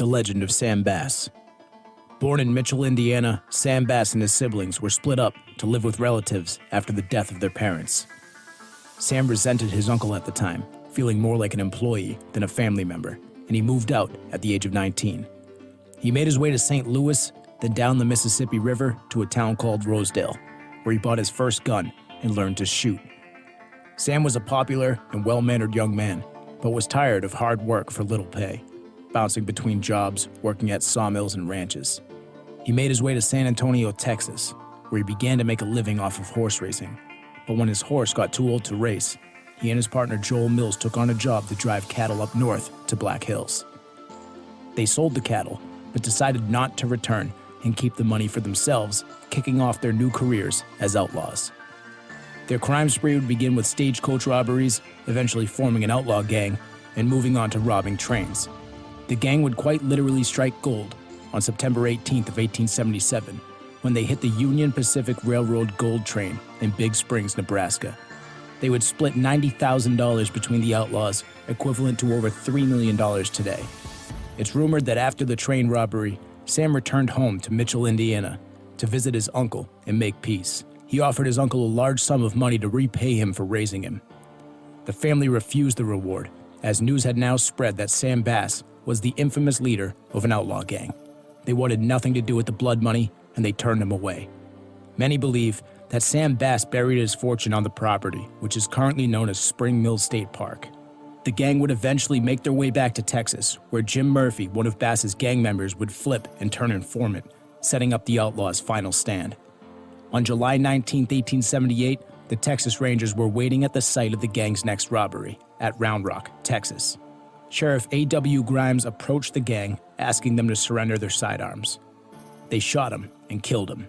The legend of Sam Bass. Born in Mitchell, Indiana, Sam Bass and his siblings were split up to live with relatives after the death of their parents. Sam resented his uncle at the time, feeling more like an employee than a family member, and he moved out at the age of 19. He made his way to St. Louis, then down the Mississippi River to a town called Rosedale, where he bought his first gun and learned to shoot. Sam was a popular and well-mannered young man, but was tired of hard work for little pay, bouncing between jobs, working at sawmills and ranches. He made his way to San Antonio, Texas, where he began to make a living off of horse racing. But when his horse got too old to race, he and his partner Joel Mills took on a job to drive cattle up north to Black Hills. They sold the cattle, but decided not to return and keep the money for themselves, kicking off their new careers as outlaws. Their crime spree would begin with stagecoach robberies, eventually forming an outlaw gang, and moving on to robbing trains. The gang would quite literally strike gold on September 18th of 1877, when they hit the Union Pacific Railroad gold train in Big Springs, Nebraska. They would split $90,000 between the outlaws, equivalent to over $3 million today. It's rumored that after the train robbery, Sam returned home to Mitchell, Indiana, to visit his uncle and make peace. He offered his uncle a large sum of money to repay him for raising him. The family refused the reward, as news had now spread that Sam Bass was the infamous leader of an outlaw gang. They wanted nothing to do with the blood money, and they turned him away. Many believe that Sam Bass buried his fortune on the property, which is currently known as Spring Mill State Park. The gang would eventually make their way back to Texas, where Jim Murphy, one of Bass's gang members, would flip and turn informant, setting up the outlaws' final stand. On July 19, 1878, the Texas Rangers were waiting at the site of the gang's next robbery, at Round Rock, Texas. Sheriff A.W. Grimes approached the gang, asking them to surrender their sidearms. They shot him and killed him.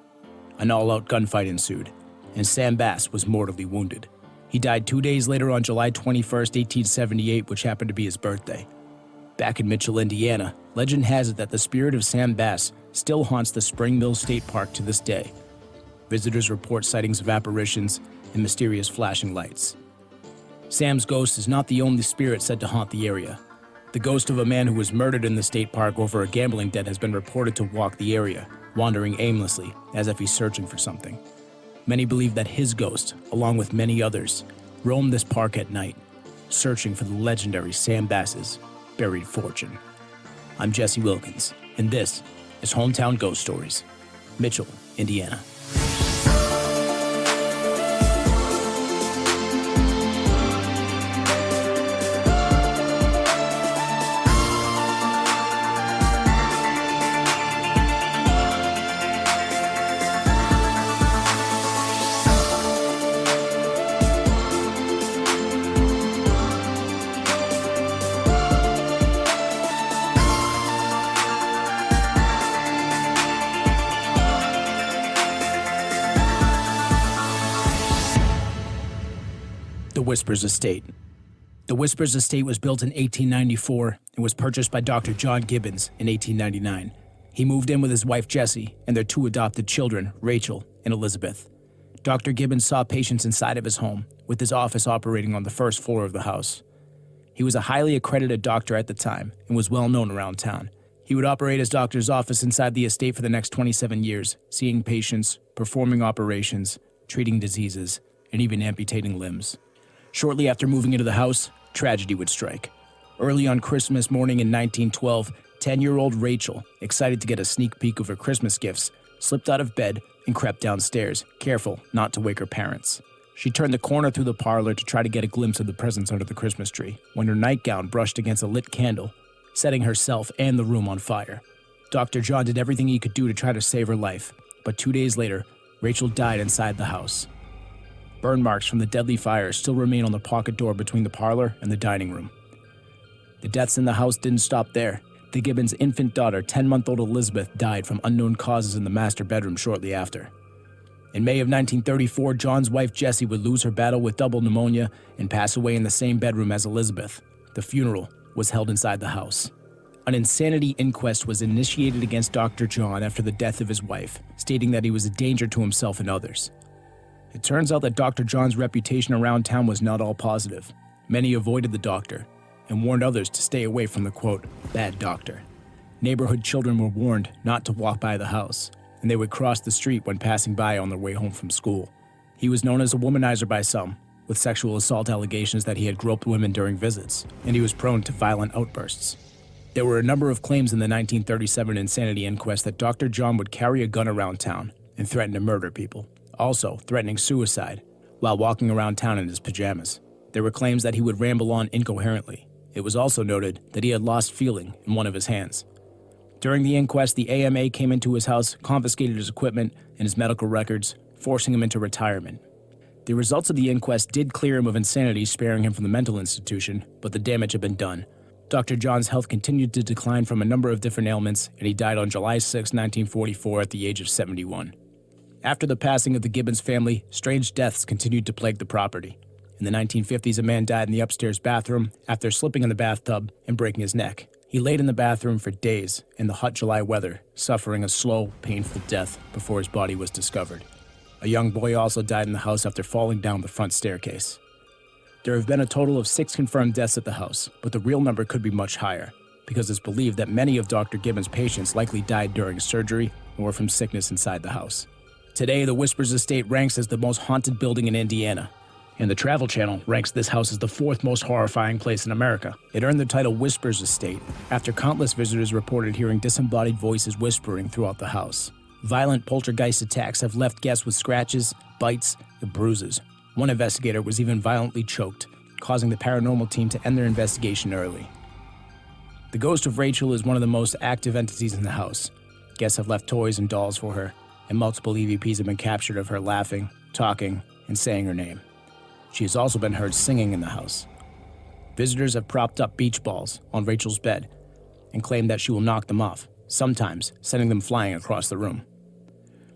An all-out gunfight ensued, and Sam Bass was mortally wounded. He died 2 days later on July 21, 1878, which happened to be his birthday. Back in Mitchell, Indiana, legend has it that the spirit of Sam Bass still haunts the Spring Mill State Park to this day. Visitors report sightings of apparitions and mysterious flashing lights. Sam's ghost is not the only spirit said to haunt the area. The ghost of a man who was murdered in the state park over a gambling debt has been reported to walk the area, wandering aimlessly, as if he's searching for something. Many believe that his ghost, along with many others, roam this park at night, searching for the legendary Sam Bass's buried fortune. I'm Jesse Wilkins, and this is Hometown Ghost Stories, Mitchell, Indiana. The Whispers Estate. The Whispers Estate was built in 1894 and was purchased by Dr. John Gibbons in 1899. He moved in with his wife Jessie and their two adopted children, Rachel and Elizabeth. Dr. Gibbons saw patients inside of his home, with his office operating on the first floor of the house. He was a highly accredited doctor at the time and was well known around town. He would operate his doctor's office inside the estate for the next 27 years, seeing patients, performing operations, treating diseases, and even amputating limbs. Shortly after moving into the house, tragedy would strike. Early on Christmas morning in 1912, 10-year-old Rachel, excited to get a sneak peek of her Christmas gifts, slipped out of bed and crept downstairs, careful not to wake her parents. She turned the corner through the parlor to try to get a glimpse of the presents under the Christmas tree, when her nightgown brushed against a lit candle, setting herself and the room on fire. Dr. John did everything he could do to try to save her life, but 2 days later, Rachel died inside the house. Burn marks from the deadly fire still remain on the pocket door between the parlor and the dining room. The deaths in the house didn't stop there. The Gibbons' infant daughter, 10-month-old Elizabeth, died from unknown causes in the master bedroom shortly after. In May of 1934, John's wife Jessie would lose her battle with double pneumonia and pass away in the same bedroom as Elizabeth. The funeral was held inside the house. An insanity inquest was initiated against Dr. John after the death of his wife, stating that he was a danger to himself and others. It turns out that Dr. John's reputation around town was not all positive. Many avoided the doctor and warned others to stay away from the, quote, bad doctor. Neighborhood children were warned not to walk by the house, and they would cross the street when passing by on their way home from school. He was known as a womanizer by some, with sexual assault allegations that he had groped women during visits, and he was prone to violent outbursts. There were a number of claims in the 1937 insanity inquest that Dr. John would carry a gun around town and threaten to murder people, also threatening suicide while walking around town in his pajamas. There were claims that he would ramble on incoherently. It was also noted that he had lost feeling in one of his hands. During the inquest, the AMA came into his house, confiscated his equipment and his medical records, forcing him into retirement. The results of the inquest did clear him of insanity, sparing him from the mental institution, but the damage had been done. Dr. John's health continued to decline from a number of different ailments, and he died on July 6, 1944 at the age of 71. After the passing of the Gibbons family, strange deaths continued to plague the property. In the 1950s, a man died in the upstairs bathroom after slipping in the bathtub and breaking his neck. He laid in the bathroom for days in the hot July weather, suffering a slow, painful death before his body was discovered. A young boy also died in the house after falling down the front staircase. There have been a total of 6 confirmed deaths at the house, but the real number could be much higher, because it's believed that many of Dr. Gibbons' patients likely died during surgery or from sickness inside the house. Today, the Whispers estate ranks as the most haunted building in Indiana, and the Travel Channel ranks this house as the 4th most horrifying place in America. It earned the title Whispers Estate after countless visitors reported hearing disembodied voices whispering throughout the house. Violent poltergeist attacks have left guests with scratches, bites, and bruises. One investigator was even violently choked, causing the paranormal team to end their investigation early. The ghost of Rachel is one of the most active entities in the house. Guests have left toys and dolls for her, and multiple EVPs have been captured of her laughing, talking, and saying her name. She has also been heard singing in the house. Visitors have propped up beach balls on Rachel's bed and claim that she will knock them off, sometimes sending them flying across the room.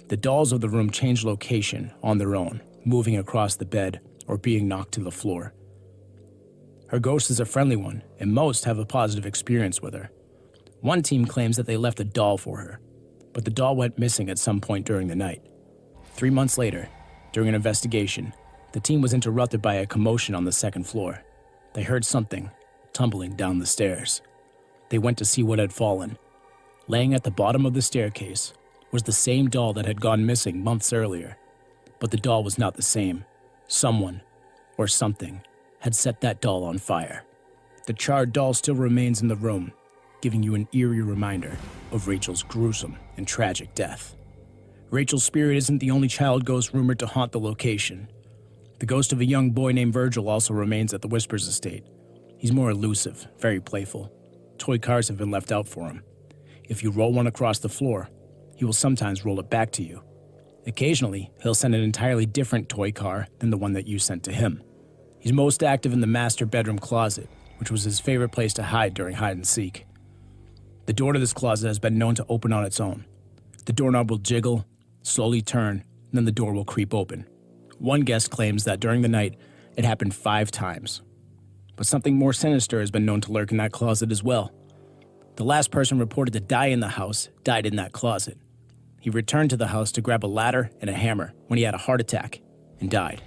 The dolls of the room change location on their own, moving across the bed or being knocked to the floor. Her ghost is a friendly one, and most have a positive experience with her. One team claims that they left a doll for her, but the doll went missing at some point during the night. 3 months later, during an investigation, the team was interrupted by a commotion on the 2nd floor. They heard something tumbling down the stairs. They went to see what had fallen. Laying at the bottom of the staircase was the same doll that had gone missing months earlier. But the doll was not the same. Someone, or something, had set that doll on fire. The charred doll still remains in the room, giving you an eerie reminder of Rachel's gruesome and tragic death. Rachel's spirit isn't the only child ghost rumored to haunt the location. The ghost of a young boy named Virgil also remains at the Whispers estate. He's more elusive, very playful. Toy cars have been left out for him. If you roll one across the floor, he will sometimes roll it back to you. Occasionally, he'll send an entirely different toy car than the one that you sent to him. He's most active in the master bedroom closet, which was his favorite place to hide during hide and seek. The door to this closet has been known to open on its own. The doorknob will jiggle, slowly turn, and then the door will creep open. One guest claims that during the night, it happened 5 times. But something more sinister has been known to lurk in that closet as well. The last person reported to die in the house died in that closet. He returned to the house to grab a ladder and a hammer when he had a heart attack and died.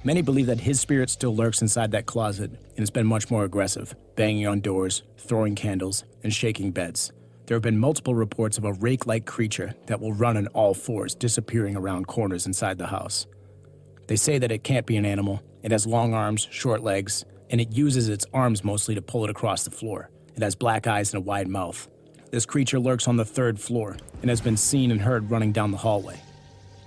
Many believe that his spirit still lurks inside that closet and has been much more aggressive, banging on doors, throwing candles, and shaking beds. There have been multiple reports of a rake-like creature that will run on all 4s, disappearing around corners inside the house. They say that it can't be an animal. It has long arms, short legs, and it uses its arms mostly to pull it across the floor. It has black eyes and a wide mouth. This creature lurks on the 3rd floor and has been seen and heard running down the hallway.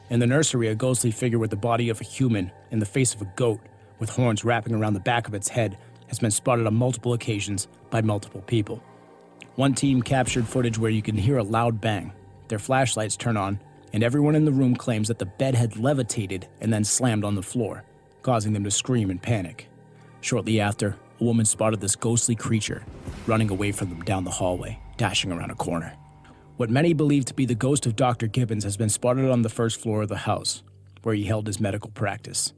In the nursery, a ghostly figure with the body of a human and the face of a goat with horns wrapping around the back of its head has been spotted on multiple occasions by multiple people. One team captured footage where you can hear a loud bang. Their flashlights turn on, and everyone in the room claims that the bed had levitated and then slammed on the floor, causing them to scream in panic. Shortly after, a woman spotted this ghostly creature running away from them down the hallway, dashing around a corner. What many believe to be the ghost of Dr. Gibbons has been spotted on the 1st floor of the house, where he held his medical practice.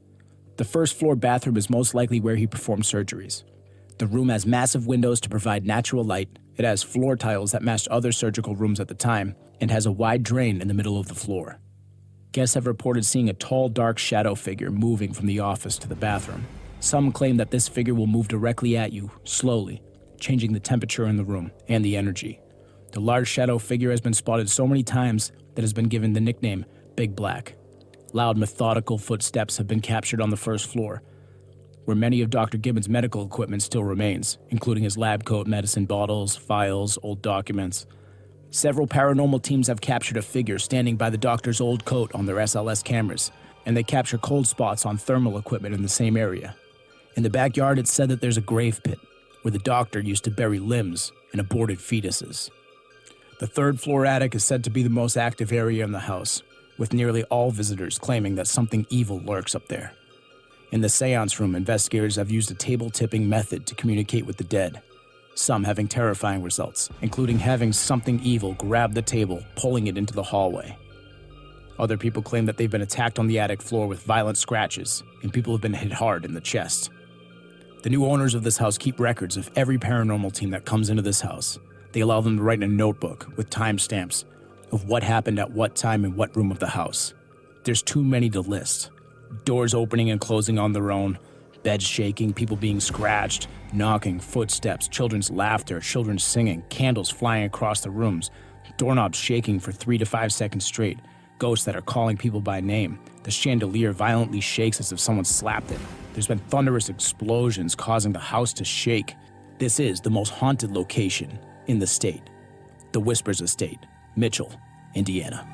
The 1st floor bathroom is most likely where he performed surgeries. The room has massive windows to provide natural light. It has floor tiles that matched other surgical rooms at the time, and has a wide drain in the middle of the floor. Guests have reported seeing a tall, dark shadow figure moving from the office to the bathroom. Some claim that this figure will move directly at you, slowly, changing the temperature in the room and the energy. The large shadow figure has been spotted so many times that has been given the nickname Big Black. Loud, methodical footsteps have been captured on the first floor, where many of Dr. Gibbons' medical equipment still remains, including his lab coat, medicine bottles, files, old documents. Several paranormal teams have captured a figure standing by the doctor's old coat on their SLS cameras, and they capture cold spots on thermal equipment in the same area. In the backyard, it's said that there's a grave pit, where the doctor used to bury limbs and aborted fetuses. The third-floor attic is said to be the most active area in the house, with nearly all visitors claiming that something evil lurks up there. In the seance room, investigators have used a table-tipping method to communicate with the dead, some having terrifying results, including having something evil grab the table, pulling it into the hallway. Other people claim that they've been attacked on the attic floor with violent scratches, and people have been hit hard in the chest. The new owners of this house keep records of every paranormal team that comes into this house. They allow them to write in a notebook with timestamps of what happened at what time in what room of the house. There's too many to list. Doors opening and closing on their own, beds shaking, people being scratched, knocking, footsteps, children's laughter, children singing, candles flying across the rooms, doorknobs shaking for 3 to 5 seconds straight, ghosts that are calling people by name. The chandelier violently shakes as if someone slapped it. There's been thunderous explosions causing the house to shake. This is the most haunted location in the state. The Whispers Estate, Mitchell, Indiana.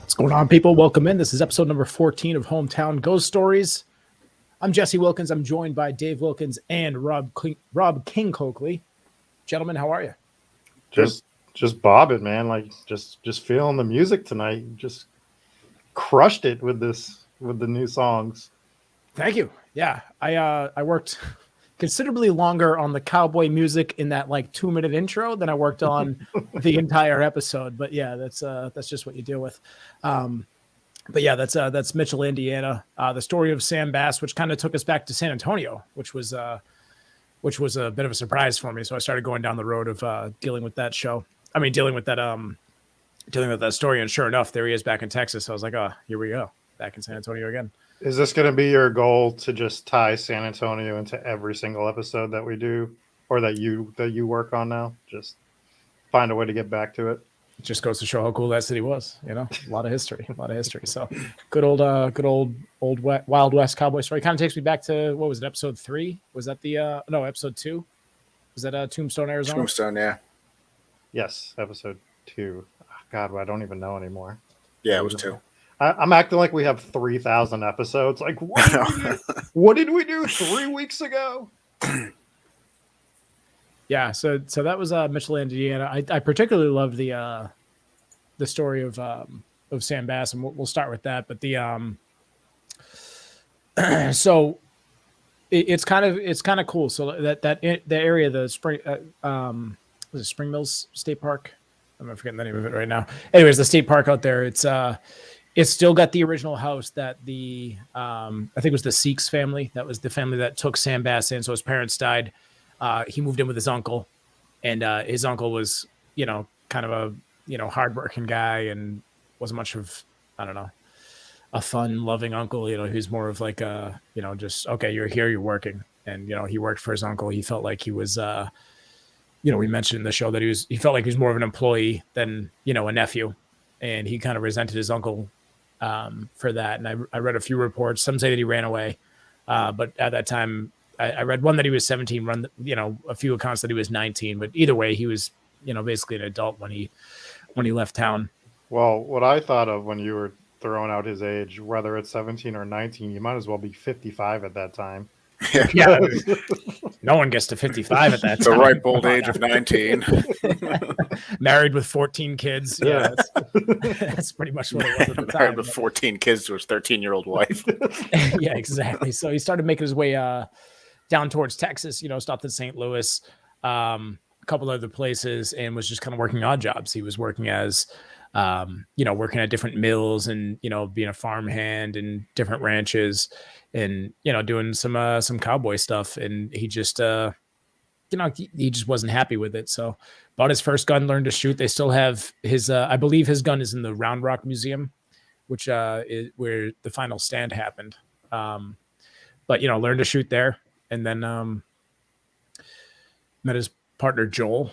What's going on, people? Welcome in. This is episode number 14 of Hometown Ghost Stories. I'm Jesse Wilkins. I'm joined by Dave Wilkins and Rob King Coakley. Gentlemen, how are you? Just bobbing, man. Like just feeling the music tonight. Just crushed it with the new songs. Thank you. Yeah, I worked considerably longer on the cowboy music in that like 2-minute intro than I worked on the entire episode. But yeah, that's just what you deal with. But yeah, that's Mitchell, Indiana. The story of Sam Bass, which kind of took us back to San Antonio, which was a bit of a surprise for me. So I started going down the road of dealing with that story. And sure enough, there he is back in Texas. So I was like, oh, here we go, back in San Antonio again. Is this going to be your goal to just tie San Antonio into every single episode that we do, or that you work on now? Just find a way to get back to it. It just goes to show how cool that city was. You know, a lot of history. So good old Wild West cowboy story. Kind of takes me back to, what was it, episode 3? Was that episode 2? Was that Tombstone, Arizona? Tombstone, yeah. Yes, episode 2. Oh, God, I don't even know anymore. Yeah, it was 2. I'm acting like we have 3,000 episodes. Like, what did we do 3 weeks ago? Yeah, so that was Mitchell, Indiana. I particularly loved the story of Sam Bass, and we'll start with that. But so it's kind of cool. So the area, the Spring Mills State Park. I'm forgetting the name of it right now. Anyways, the state park out there. It's still got the original house that I think it was the Seeks family. That was the family that took Sam Bass in. So his parents died. He moved in with his uncle, and his uncle was, kind of a, hardworking guy and wasn't much of, I don't know, a fun, loving uncle. He's more of like just, okay, you're here, you're working. And, he worked for his uncle. He felt like he was, we mentioned in the show that he felt like he was more of an employee than, a nephew. And he kind of resented his uncle for that. And I read a few reports. Some say that he ran away. But at that time, I read one that he was 17, a few accounts that he was 19. But either way, he was, basically an adult when he left town. Well, what I thought of when you were throwing out his age, whether it's 17 or 19, you might as well be 55 at that time. Yeah, no one gets to 55 at that time. The ripe old age of 19. Married with 14 kids. Yeah, that's pretty much what it was at the time. Married with 14 kids to his 13-year-old wife. Yeah, exactly. So he started making his way down towards Texas, stopped in St. Louis, a couple other places, and was just kind of working odd jobs. He was working as working at different mills and, being a farmhand and different ranches and, doing some cowboy stuff. And he just, he just wasn't happy with it. So bought his first gun, learned to shoot. They still have his, I believe his gun is in the Round Rock Museum, which is where the final stand happened. But learned to shoot there. And then met his partner, Joel.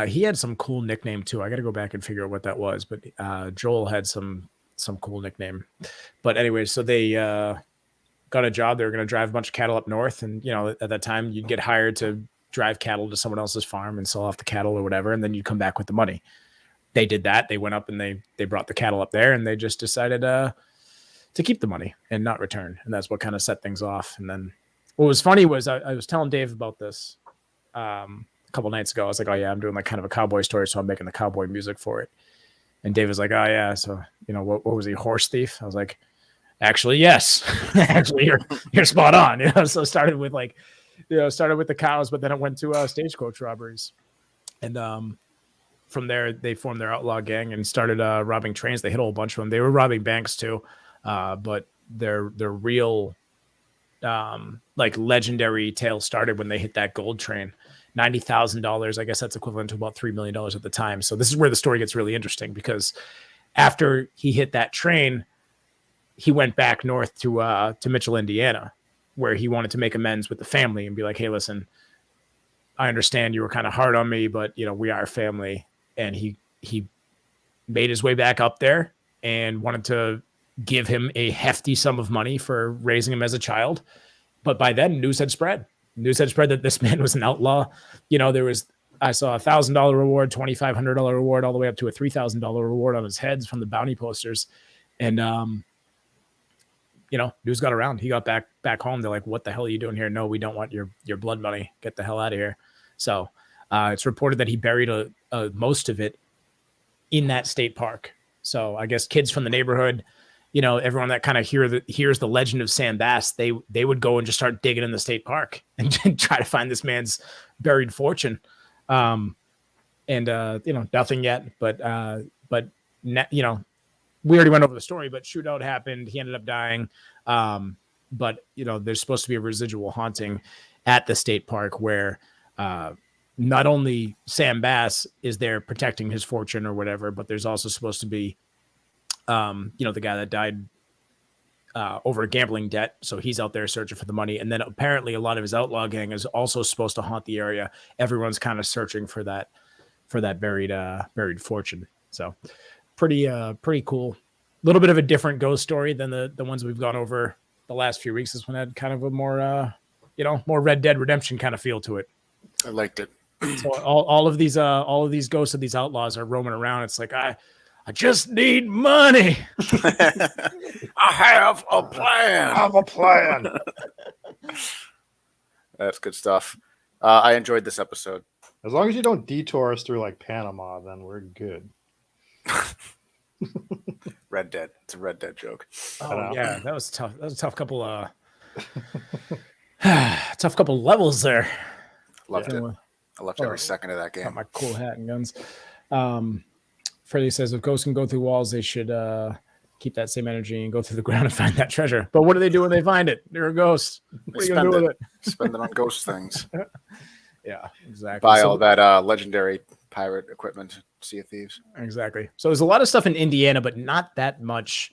He had some cool nickname too. I got to go back and figure out what that was, but Joel had some cool nickname. But anyway, so they got a job. They were going to drive a bunch of cattle up north. And, at that time you'd get hired to drive cattle to someone else's farm and sell off the cattle or whatever. And then you'd come back with the money. They did that. They went up and they brought the cattle up there, and they just decided to keep the money and not return. And that's what kind of set things off. And then what was funny was I was telling Dave about this a couple nights ago. I was like, oh yeah, I'm doing like kind of a cowboy story. So I'm making the cowboy music for it. And Dave was like, oh yeah. So, what was he, horse thief? I was like, actually, yes, actually you're spot on. So started with the cows, but then it went to stagecoach robberies. And from there, they formed their outlaw gang and started robbing trains. They hit a whole bunch of them. They were robbing banks too. But their real legendary tale started when they hit that gold train. $90,000. I guess that's equivalent to about $3 million at the time. So this is where the story gets really interesting, because after he hit that train, he went back north to Mitchell, Indiana, where he wanted to make amends with the family and be like, hey, listen, I understand you were kind of hard on me, but we are family. And he made his way back up there and wanted to give him a hefty sum of money for raising him as a child. But by then news had spread that this man was an outlaw. I saw $1,000 reward, $2,500 reward, all the way up to a $3,000 reward on his heads from the bounty posters. And, news got around. He got back home. They're like, what the hell are you doing here? No, we don't want your blood money. Get the hell out of here. So it's reported that he buried most of it in that state park. So I guess kids from the neighborhood, everyone that kind of hears the legend of Sam Bass, they would go and just start digging in the state park and try to find this man's buried fortune. Nothing yet, but we already went over the story, but shootout happened. He ended up dying. But there's supposed to be a residual haunting at the state park where, not only Sam Bass is there protecting his fortune or whatever, but there's also supposed to be, the guy that died over a gambling debt. So he's out there searching for the money. And then apparently a lot of his outlaw gang is also supposed to haunt the area. Everyone's kind of searching for that buried fortune. So pretty cool. A little bit of a different ghost story than the ones we've gone over the last few weeks. This one had kind of a more, more Red Dead Redemption kind of feel to it. I liked it. So all of these ghosts of these outlaws are roaming around. It's like, I just need money. I have a plan. That's good stuff. I enjoyed this episode. As long as you don't detour us through like Panama, then we're good. Red Dead. It's a Red Dead joke. Oh yeah, that was tough. That was a tough couple. Tough couple levels there. Loved it. I loved every second of that game. Got my cool hat and guns. Freddie says if ghosts can go through walls, they should keep that same energy and go through the ground and find that treasure. But what do they do when they find it? They're a ghost. What are you gonna do with it? Spend it on ghost things. Yeah, exactly. Buy all that legendary pirate equipment, Sea of Thieves. Exactly. So there's a lot of stuff in Indiana, but not that much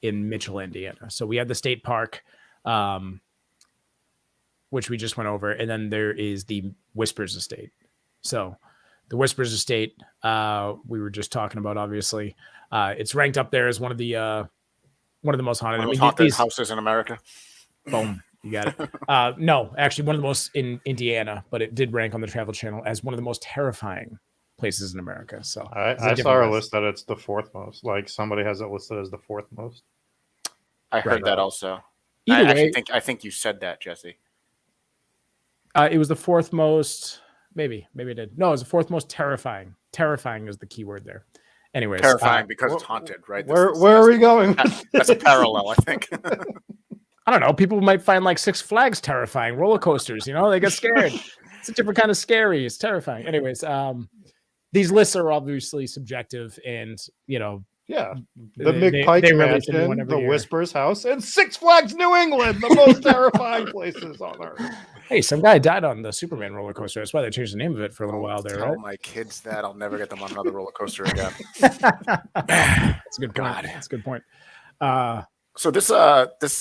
in Mitchell, Indiana. So we had the state park, which we just went over, and then there is the Whispers Estate. So the Whispers Estate, we were just talking about, obviously. It's ranked up there as one of the most haunted. Haunted houses in America. Boom. You got it. No, actually one of the most in Indiana, but it did rank on the Travel Channel as one of the most terrifying places in America. So I saw a list that it's the fourth most. Like somebody has it listed as the fourth most. I heard that also. Either way, I think you said that, Jesse. It was the fourth most. Maybe it did. No, it was the fourth most terrifying. Terrifying is the key word there. Anyways, terrifying because it's haunted, right? Where are we going? That's a parallel, I think. I don't know. People might find like Six Flags terrifying. Roller coasters, they get scared. It's a different kind of scary. It's terrifying. Anyways, these lists are obviously subjective, and Yeah, the They- McPike they release a new one Mansion, every the year. Whispers House, and Six Flags New England, the most terrifying places on earth. hey, some guy died on the Superman roller coaster. That's why they changed the name of it for a little while there, Tell right? my kids that I'll never get them on another roller coaster again. That's a good point. God. That's a good point. So this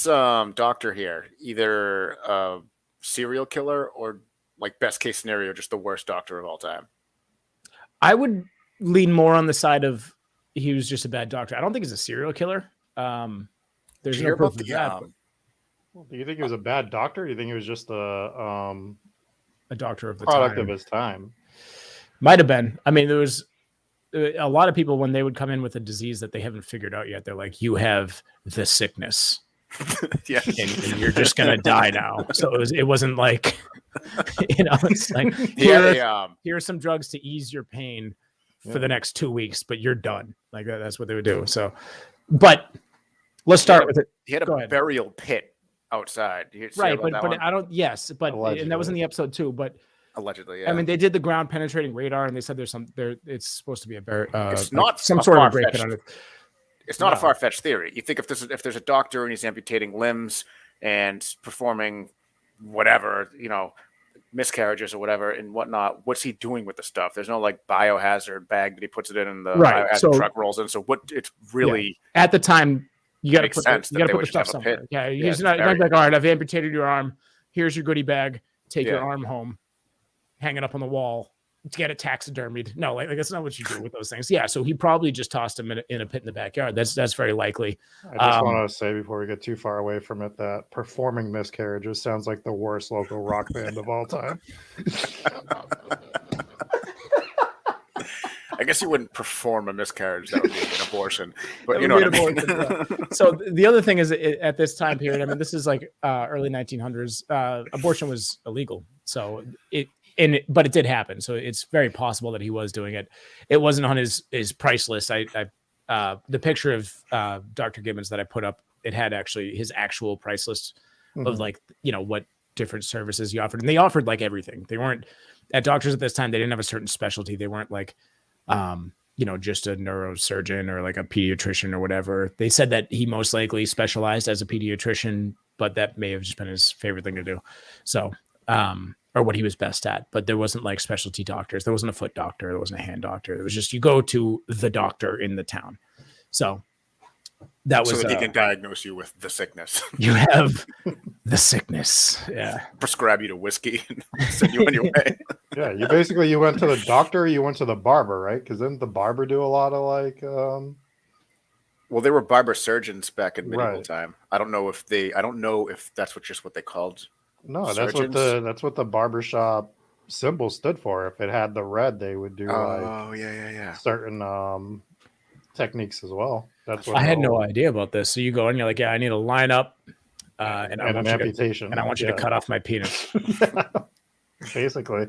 doctor here, either a serial killer or like best case scenario, just the worst doctor of all time. I would lean more on the side of he was just a bad doctor. I don't think he's a serial killer. There's Did you no hear proof about of the that. Do you think he was a bad doctor? Or do you think he was just A doctor of the product time. of his time? Might have been. I mean, there was a lot of people when they would come in with a disease that they haven't figured out yet. They're like, "You have the sickness, Yeah. and you're just gonna die now." So it wasn't like, it's like He had here, a, here are some drugs to ease your pain for Yeah. the next 2 weeks, but you're done. Like that's what they would do. So, but let's start with it. he had Go a ahead. burial pit outside. You hear Right, about that but one? I don't. Yes, but and that was in the episode too. But Allegedly, yeah. I mean, they did the ground penetrating radar, and they said it's supposed to be It's not some a sort of a great pit far-fetched- on it. It's not a No. far-fetched theory. You think if there's a doctor and he's amputating limbs and performing whatever, miscarriages or whatever and whatnot, what's he doing with the stuff? There's no like biohazard bag that he puts it in and the Right, biohazard so- truck rolls in. So what it's really At the time, you got to Makes put sense you that got to they put would the just stuff have a somewhere. pit. Yeah, Yeah, he's it's not buried. like, all right, I've amputated your arm. Here's your goodie bag. Take your Yeah. arm home. Hang it up on the wall. To get it taxidermied. No, like that's not what you do with those things. Yeah, so he probably just tossed him in a pit in the backyard. That's very likely. I just want to say before we get too far away from it that performing miscarriages sounds like the worst local rock band of all time. I guess you wouldn't perform a miscarriage. That would be an abortion. But That you know would what be I an mean? abortion, So the other thing is at this time period, I mean, this is like early 1900s. Abortion was illegal, so but it did happen. So it's very possible that he was doing it. It wasn't on his price list. The picture of Dr. Gibbons that I put up, it had actually his actual price list of like what different services he offered, and they offered like everything. They weren't at doctors at this time. They didn't have a certain specialty. They weren't like just a neurosurgeon or like a pediatrician or whatever. They said that he most likely specialized as a pediatrician, but that may have just been his favorite thing to do. So, or what he was best at, but there wasn't like specialty doctors. There wasn't a foot doctor. There wasn't a hand doctor. It was just, you go to the doctor in the town. So that was, So that he can diagnose you with the sickness, you have the sickness. Yeah. prescribe you to whiskey, and send you on your way. Yeah, you went to the doctor, you went to the barber, right? Because didn't the barber do a lot of like Well, they were barber surgeons back in medieval Right. time. I don't know if that's just what they called. no, Surgeons? that's what the barbershop symbol stood for. If it had the red, they would do like Oh, yeah. certain techniques as well. That's what I had the no whole- idea about this. So you go and you're like, yeah, I need a line up and I and want an you to, amputation. and I want you to cut off my penis. Basically,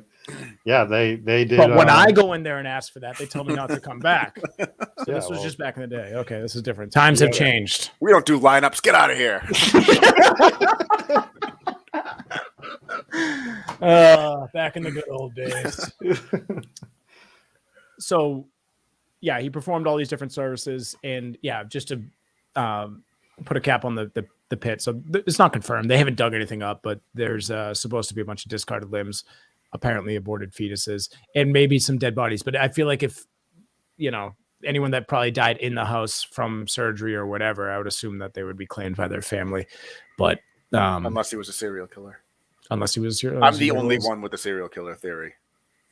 yeah, they did. But when I go in there and ask for that, they tell me not to come back. So Yeah, this was well- just back in the day. Okay, this is different. Times have Yeah. changed. We don't do lineups. Get out of here. Back in the good old days. So, yeah, he performed all these different services, and yeah, just to put a cap on the pit. So it's not confirmed. They haven't dug anything up, but there's supposed to be a bunch of discarded limbs, apparently aborted fetuses, and maybe some dead bodies. But I feel like if anyone that probably died in the house from surgery or whatever, I would assume that they would be claimed by their family. But Unless he was a serial killer. unless he was here, I'm the only one with the serial killer theory.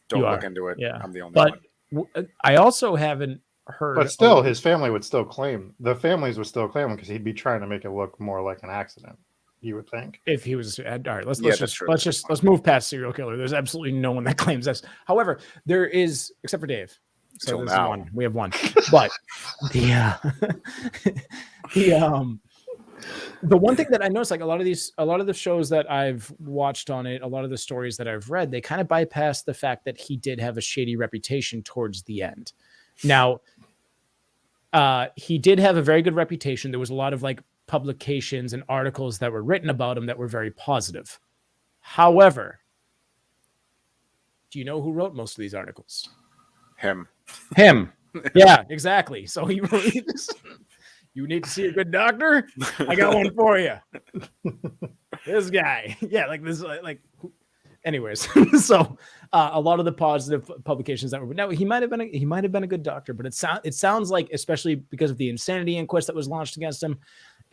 Don't You look are. into it. Yeah. I'm the only But one. I also haven't heard. But still, his family would still claim the families would still claim him because he'd be trying to make it look more like an accident. You would think. if he was all right, let's Yeah, that's just true. let's move past serial killer. There's absolutely no one that claims this. However, there is, except for Dave. So Till this is now. one. We have one. But the one thing that I noticed, like a lot of the shows that I've watched on it, a lot of the stories that I've read, they kind of bypass the fact that he did have a shady reputation towards the end. Now, he did have a very good reputation. There was a lot of like publications and articles that were written about him that were very positive. However, do you know who wrote most of these articles? Him. Yeah, exactly. So he really just, you need to see a good doctor? I got one for you. This guy. Yeah, like this, like anyways. So a lot of the positive publications that were now he might have been a good doctor, but it sounds like, especially because of the insanity inquest that was launched against him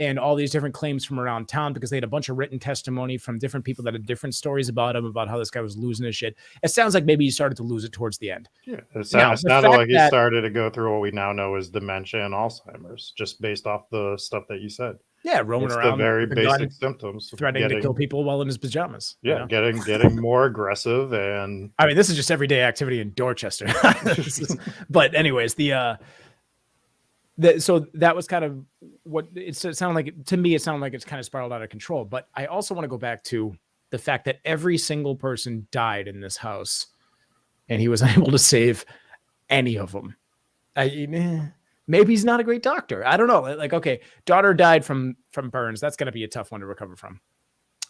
and all these different claims from around town, because they had a bunch of written testimony from different people that had different stories about him, about how this guy was losing his shit. It sounds like maybe he started to lose it towards the end. Yeah, it Now, sounded like he started to go through what we now know as dementia and Alzheimer's, just based off the stuff that you said. Yeah, roaming around the very with a basic gun, symptoms, threatening to kill people while in his pajamas. Yeah, you know? getting more aggressive, and I mean, this is just everyday activity in Dorchester. But anyways, so that was kind of what it sounded like to me. It sounded like it's kind of spiraled out of control. But I also want to go back to the fact that every single person died in this house, and he was unable to save any of them. Maybe he's not a great doctor. I don't know. Like, okay, daughter died from burns. That's going to be a tough one to recover from.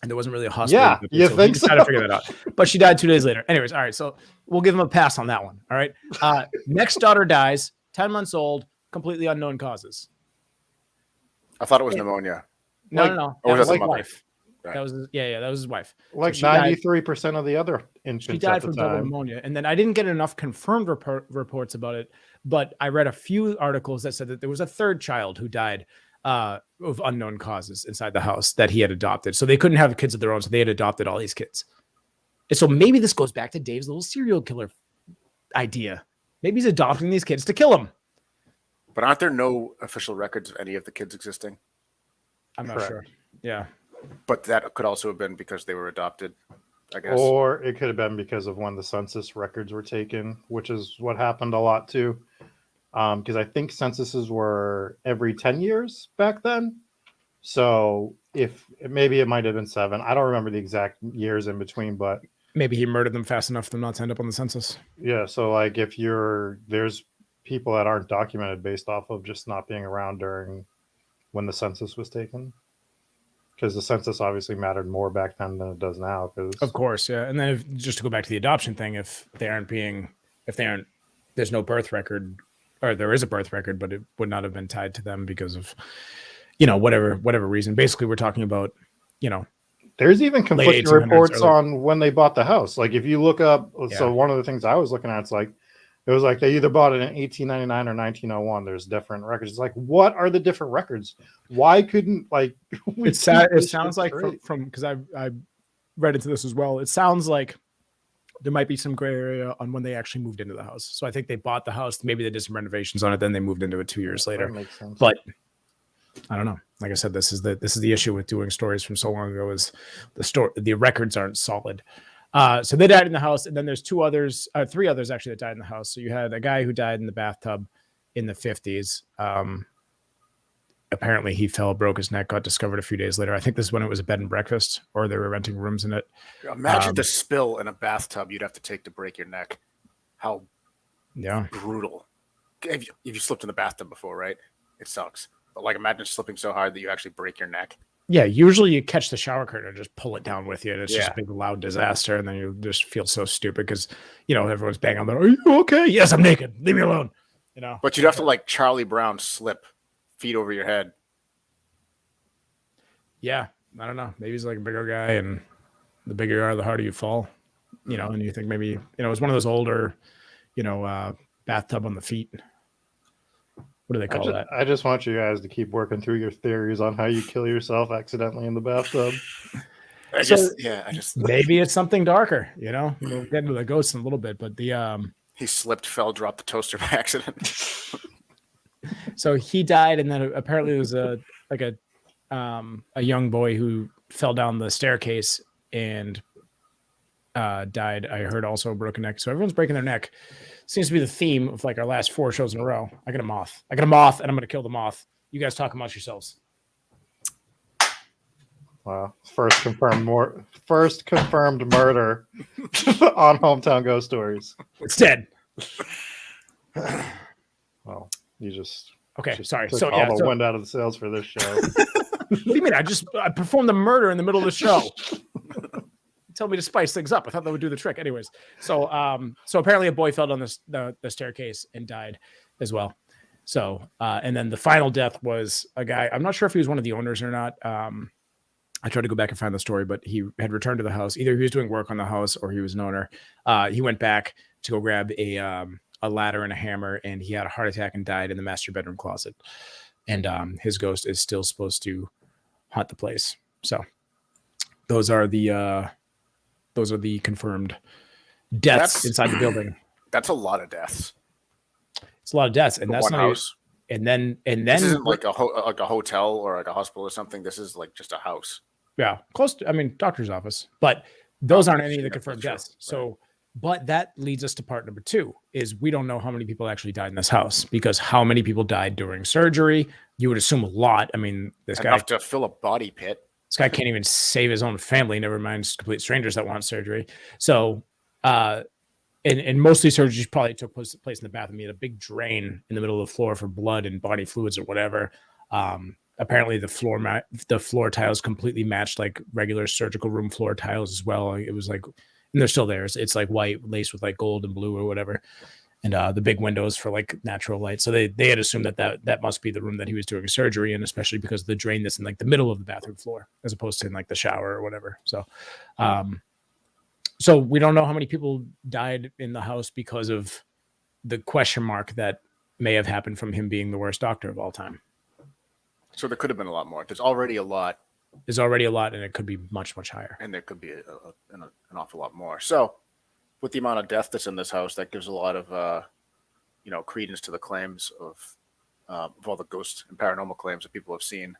And there wasn't really a hospital. Yeah, you think so? Trying to figure that out. But she died 2 days later. Anyways, all right. So we'll give him a pass on that one. All right. Next daughter dies, 10 months old, completely unknown causes. I thought it was pneumonia. No. Or was that his the mother? wife. Right. That was that was his wife. Like So 93% of the other infants. she died at the from double time. pneumonia. And then I didn't get enough confirmed reports about it, but I read a few articles that said that there was a third child who died of unknown causes inside the house that he had adopted. So they couldn't have kids of their own, so they had adopted all these kids. And so maybe this goes back to Dave's little serial killer idea. Maybe he's adopting these kids to kill them. But aren't there no official records of any of the kids existing? I'm not sure. Yeah. But that could also have been because they were adopted, I guess. Or it could have been because of when the census records were taken, which is what happened a lot too. Because I think censuses were every 10 years back then. So maybe it might have been 7. I don't remember the exact years in between, but Maybe he murdered them fast enough for them not to end up on the census. yeah. So like there's people that aren't documented based off of just not being around during when the census was taken. Because the census obviously mattered more back then than it does now. Of course, yeah. And then just to go back to the adoption thing, there's no birth record, or there is a birth record, but it would not have been tied to them because of, whatever reason. Basically, we're talking about, there's even conflicting 1800s reports on when they bought the house. Like if you look up, Yeah. so one of the things I was looking at, it was like they either bought it in 1899 or 1901. There's different records. It's like, what are the different records? Why couldn't it sounds like from because I read into this as well. It sounds like there might be some gray area on when they actually moved into the house. So I think they bought the house, maybe they did some renovations on it, then they moved into it 2 years later. That makes sense. But I don't know. Like I said, this is the issue with doing stories from so long ago is the records aren't solid. So they died in the house, and then there's 3 others actually that died in the house. So you had a guy who died in the bathtub in the 50s. Apparently he fell, broke his neck, got discovered a few days later. I think this is when it was a bed and breakfast, or they were renting rooms in it. Imagine the spill in a bathtub you'd have to take to break your neck. How brutal. If you slipped in the bathtub before, right? It sucks. But imagine slipping so hard that you actually break your neck. Yeah, usually you catch the shower curtain and just pull it down with you, and it's just a big loud disaster, and then you just feel so stupid because everyone's banging on the door. Are you okay? Yes, I'm naked. Leave me alone. But you'd have to Charlie Brown slip, feet over your head. Yeah, I don't know. Maybe he's a bigger guy, and the bigger you are, the harder you fall. And you think maybe it was one of those older, bathtub on the feet. What do they call that? I just want you guys to keep working through your theories on how you kill yourself accidentally in the bathtub. Maybe it's something darker, We'll get into the ghosts in a little bit, but he slipped, fell, dropped the toaster by accident. So he died, and then apparently it was a young boy who fell down the staircase and died. I heard also a broken neck. So everyone's breaking their neck. Seems to be the theme of our last 4 shows in a row. I got a moth, and I'm going to kill the moth. You guys talk amongst yourselves. Wow. First confirmed murder on Hometown Ghost Stories. It's dead. Well, you just sorry. took So all the wind out of the sails for this show. What do you mean? I performed the murder in the middle of the show. tell me to spice things up. I thought that would do the trick. Anyways, so apparently a boy fell down the staircase and died as well. So and then the final death was a guy. I'm not sure if he was one of the owners or not. I tried to go back and find the story, but he had returned to the house. Either he was doing work on the house or he was an owner. He went back to go grab a ladder and a hammer, and he had a heart attack and died in the master bedroom closet. And his ghost is still supposed to haunt the place. So those are the confirmed deaths inside the building. That's a lot of deaths. It's a lot of deaths, and For that's one not house. and then This isn't like a hotel or like a hospital or something. This is like just a house. yeah, close to, I mean, doctor's office, but those aren't any of the Sure, confirmed sure, deaths. So, but that leads us to part number 2 is we don't know how many people actually died in this house, because how many people died during surgery? You would assume a lot. I mean, Enough to fill a body pit. this guy can't even save his own family, never mind complete strangers that want surgery. So, and most of these surgeries probably took place in the bathroom. You had a big drain in the middle of the floor for blood and body fluids or whatever. Apparently the floor tiles completely matched like regular surgical room floor tiles as well. It was like, and they're still there. It's like white laced with like gold and blue or whatever. And the big windows for like natural light. So they had assumed that must be the room that he was doing surgery in, especially because of the drain that's in like the middle of the bathroom floor as opposed to in like the shower or whatever. So, so we don't know how many people died in the house because of the question mark that may have happened from him being the worst doctor of all time. So there could have been a lot more. There's already a lot. There's already a lot, and it could be much, much higher. And there could be an awful lot more. So with the amount of death that's in this house, that gives a lot of, credence to the claims of all the ghost and paranormal claims that people have seen.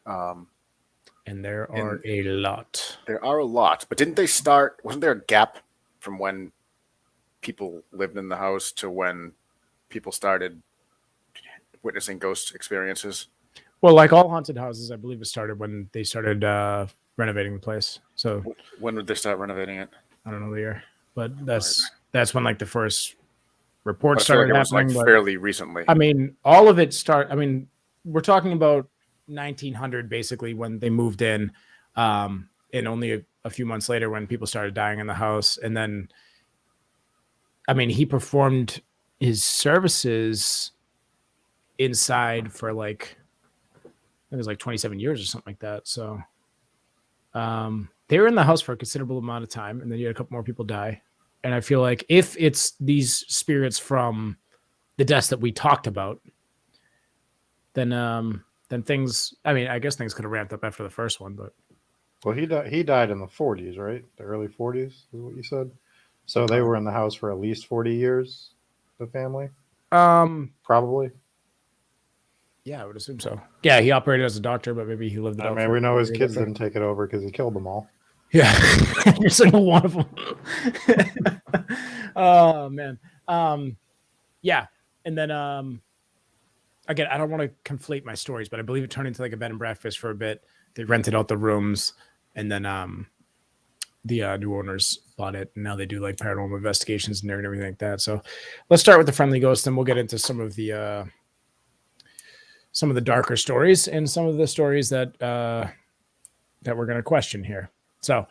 And there are a lot. There are a lot. But didn't they start, wasn't there a gap from when people lived in the house to when people started witnessing ghost experiences? Well, like all haunted houses, I believe it started when they started renovating the place. So When did they start renovating it? I don't know the year, but that's when like the first reports I feel like started it was happening. like fairly recently. I mean, all of it we're talking about 1900 basically when they moved in, and only a few months later when people started dying in the house. And then, I mean, he performed his services inside for like, it was like 27 years or something like that. So they were in the house for a considerable amount of time, and then you had a couple more people die. And I feel like if it's these spirits from the deaths that we talked about, then things, I mean, I guess things could have ramped up after the first one, but. Well, he died in the 40s, right? The early 40s is what you said. So they were in the house for at least 40 years, the family? Probably. Yeah, I would assume so. Yeah, he operated as a doctor, but maybe he lived it out. I mean, we know his kids didn't take it over because he killed them all. Yeah, every single one of them. Oh man. Yeah, and then again, I don't want to conflate my stories, but I believe it turned into like a bed and breakfast for a bit. They rented out the rooms, and then the new owners bought it, and now they do like paranormal investigations and everything like that. So let's start with the friendly ghost, and we'll get into some of the darker stories and some of the stories that we're going to question here. So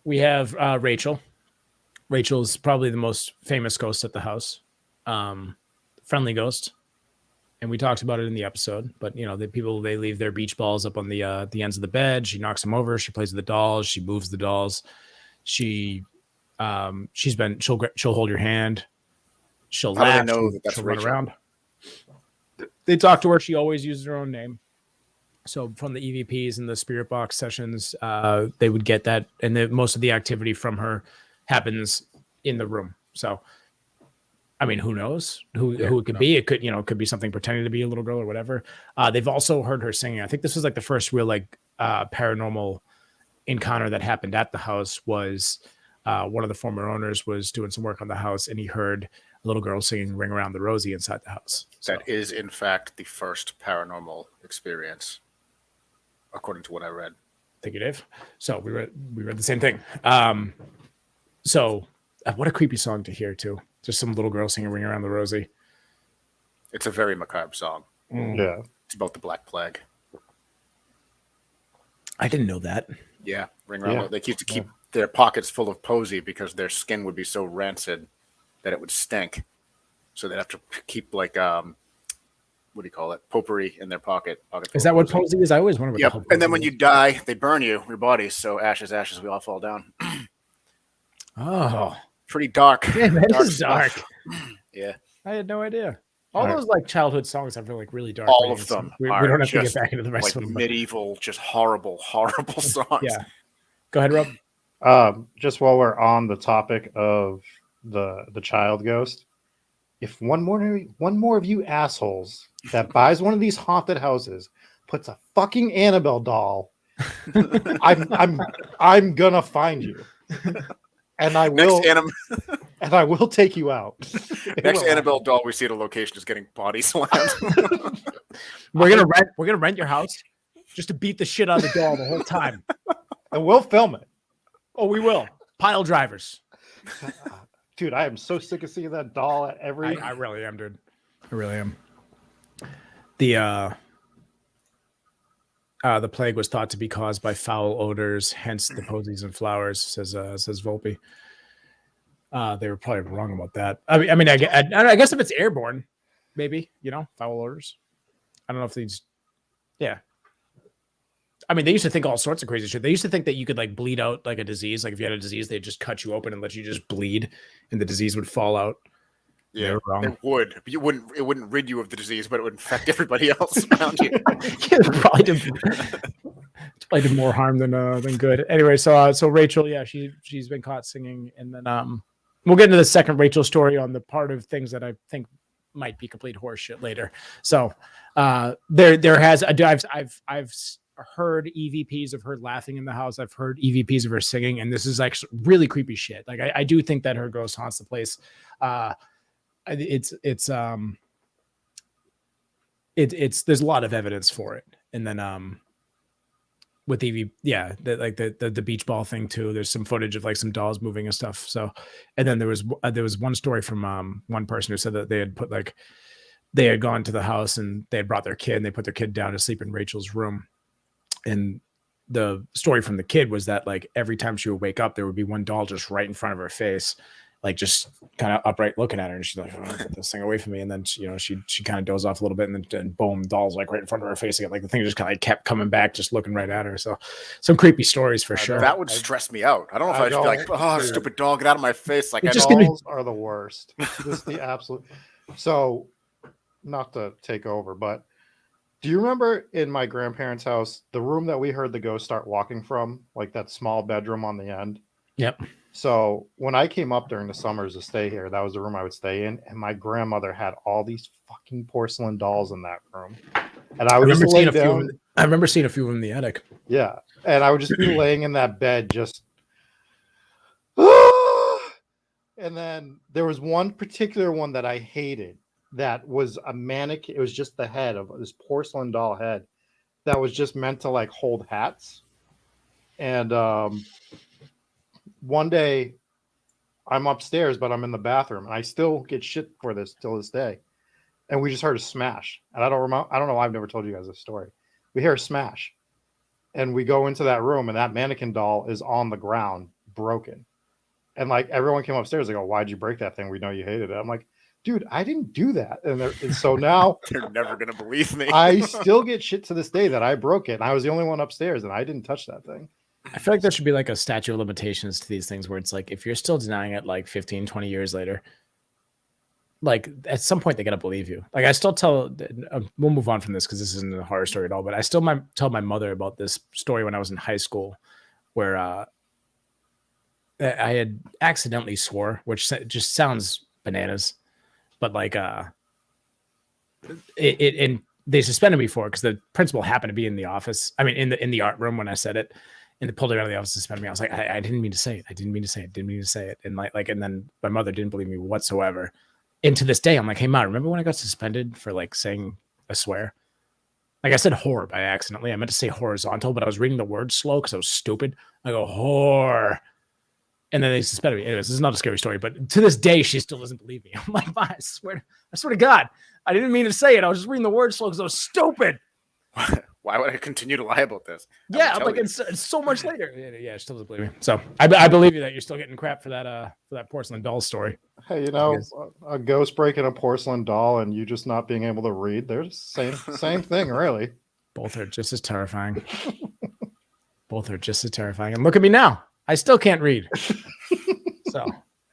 we have Rachel. Rachel's probably the most famous ghost at the house, friendly ghost. And we talked about it in the episode, but the people, they leave their beach balls up on the ends of the bed. She knocks them over. She plays with the dolls. She moves the dolls. She'll hold your hand. She'll How do they laugh. know that that's she'll run Rachel? around. They talk to her. She always uses her own name. So from the EVPs and the spirit box sessions, they would get that. And most of the activity from her happens in the room. So, I mean, who knows who it could be? It could be something pretending to be a little girl or whatever. They've also heard her singing. I think this was like the first real paranormal encounter that happened at the house. Was one of the former owners was doing some work on the house, and he heard a little girl singing "Ring Around the Rosie" inside the house. So, That is, in fact, the first paranormal experience, according to what I read. thank you, Dave. So we read the same thing. So what a creepy song to hear too. Just some little girl singing "Ring Around the Rosie." It's a very macabre song. Yeah. It's about the Black Plague. I didn't know that. Yeah, Ring Around. Yeah. They used to keep their pockets full of posy because their skin would be so rancid that it would stink. So they'd have to keep like what do you call it? Potpourri in their pocket. Is that what posy is? I always wonder what the Yep. hell And then posy when is. you die, they burn you, your body. So ashes, ashes, we all fall down. Oh, Pretty dark. yeah, that is stuff. dark. Yeah. I had no idea. All Right. those like childhood songs I feel like really dark. All ratings. of them We are don't have to get just back into the rest like of them. But medieval, just horrible, horrible songs. yeah. Go ahead, Rob. Just while we're on the topic of the child ghost, if one more of you assholes that buys one of these haunted houses puts a fucking Annabelle doll, I'm gonna find you, and I will take you out. Next Annabelle doll we see at a location is getting body slammed. We're gonna rent your house just to beat the shit out of the doll the whole time. and we'll film it. Oh, we will. Pile drivers. Dude, I am so sick of seeing that doll at every. I really am, dude. I really am. The plague was thought to be caused by foul odors, hence the posies and flowers, says Volpe. They were probably wrong about that. I guess if it's airborne, maybe, foul odors. I don't know if these, yeah. I mean, they used to think all sorts of crazy shit. They used to think that you could like bleed out like a disease. Like if you had a disease, they'd just cut you open and let you just bleed, and the disease would fall out. Yeah, they were wrong. it would. But it wouldn't rid you of the disease, but it would infect everybody else around you. It probably did more harm than good. Anyway, so Rachel, yeah, she's been caught singing, and then we'll get into the second Rachel story on the part of things that I think might be complete horseshit later. So there has I've heard EVPs of her laughing in the house. I've heard EVPs of her singing, and this is like really creepy shit. Like I do think that her ghost haunts the place. It's there's a lot of evidence for it. And then with EV, yeah, the beach ball thing too. There's some footage of like some dolls moving and stuff. So, and then there was one story from one person who said that they had gone to the house and they had brought their kid and they put their kid down to sleep in Rachel's room. And the story from the kid was that like every time she would wake up, there would be one doll just right in front of her face, like just kind of upright looking at her. And she's like, oh, get this thing away from me. And then she kind of dozed off a little bit, and then boom, doll's like right in front of her face again. Like the thing just kind of like kept coming back, just looking right at her. So some creepy stories for sure. That would stress me out. I don't know if I'd be like, oh, stupid dog, get out of my face. Like Dolls are the worst. Just the absolute. So not to take over, but do you remember in my grandparents' house, the room that we heard the ghost start walking from, like that small bedroom on the end? Yep. So when I came up during the summers to stay here, that was the room I would stay in. And my grandmother had all these fucking porcelain dolls in that room. And I would just lay down. I remember seeing a few of them in the attic. Yeah. And I would just be laying in that bed, just. And then there was one particular one that I hated. That was a mannequin. It was just the head of this porcelain doll head that was just meant to like hold hats. And one day I'm upstairs, but I'm in the bathroom, and I still get shit for this till this day. And we just heard a smash. And I don't know why I've never told you guys this story. We hear a smash, and we go into that room, and that mannequin doll is on the ground, broken. And like everyone came upstairs, they go, "Why'd you break that thing? We know you hated it." I'm like, dude, I didn't do that. And so now they're never going to believe me. I still get shit to this day that I broke it. And I was the only one upstairs, and I didn't touch that thing. I feel like there should be like a statute of limitations to these things where it's like, if you're still denying it like 15, 20 years later, like at some point they got to believe you. Like I still tell, we'll move on from this because this isn't a horror story at all, but I still might tell my mother about this story when I was in high school where I had accidentally swore, which just sounds bananas. But like, and they suspended me for it because the principal happened to be in the office. I mean, in the art room when I said it, and they pulled it out of the office, suspended me. I was like, I didn't mean to say it. I didn't mean to say it. Didn't mean to say it. And and then my mother didn't believe me whatsoever. And to this day, I'm like, hey, Ma, remember when I got suspended for like saying a swear? Like I said whore by accidentally. I meant to say horizontal, but I was reading the word slow because I was stupid. I go, whore. And then they suspended me. Anyways, this is not a scary story, but to this day, she still doesn't believe me. I'm like, I swear to God, I didn't mean to say it. I was just reading the word slow because I was stupid. Why would I continue to lie about this? I will Yeah, tell like you. it's so much later. Yeah, she still doesn't believe me. So I believe you that you're still getting crap for that porcelain doll story. Hey, you know, Yes. a ghost breaking a porcelain doll and you just not being able to read, they're the same thing, really. Both are just as terrifying. Both are just as terrifying. And look at me now. I still can't read. So,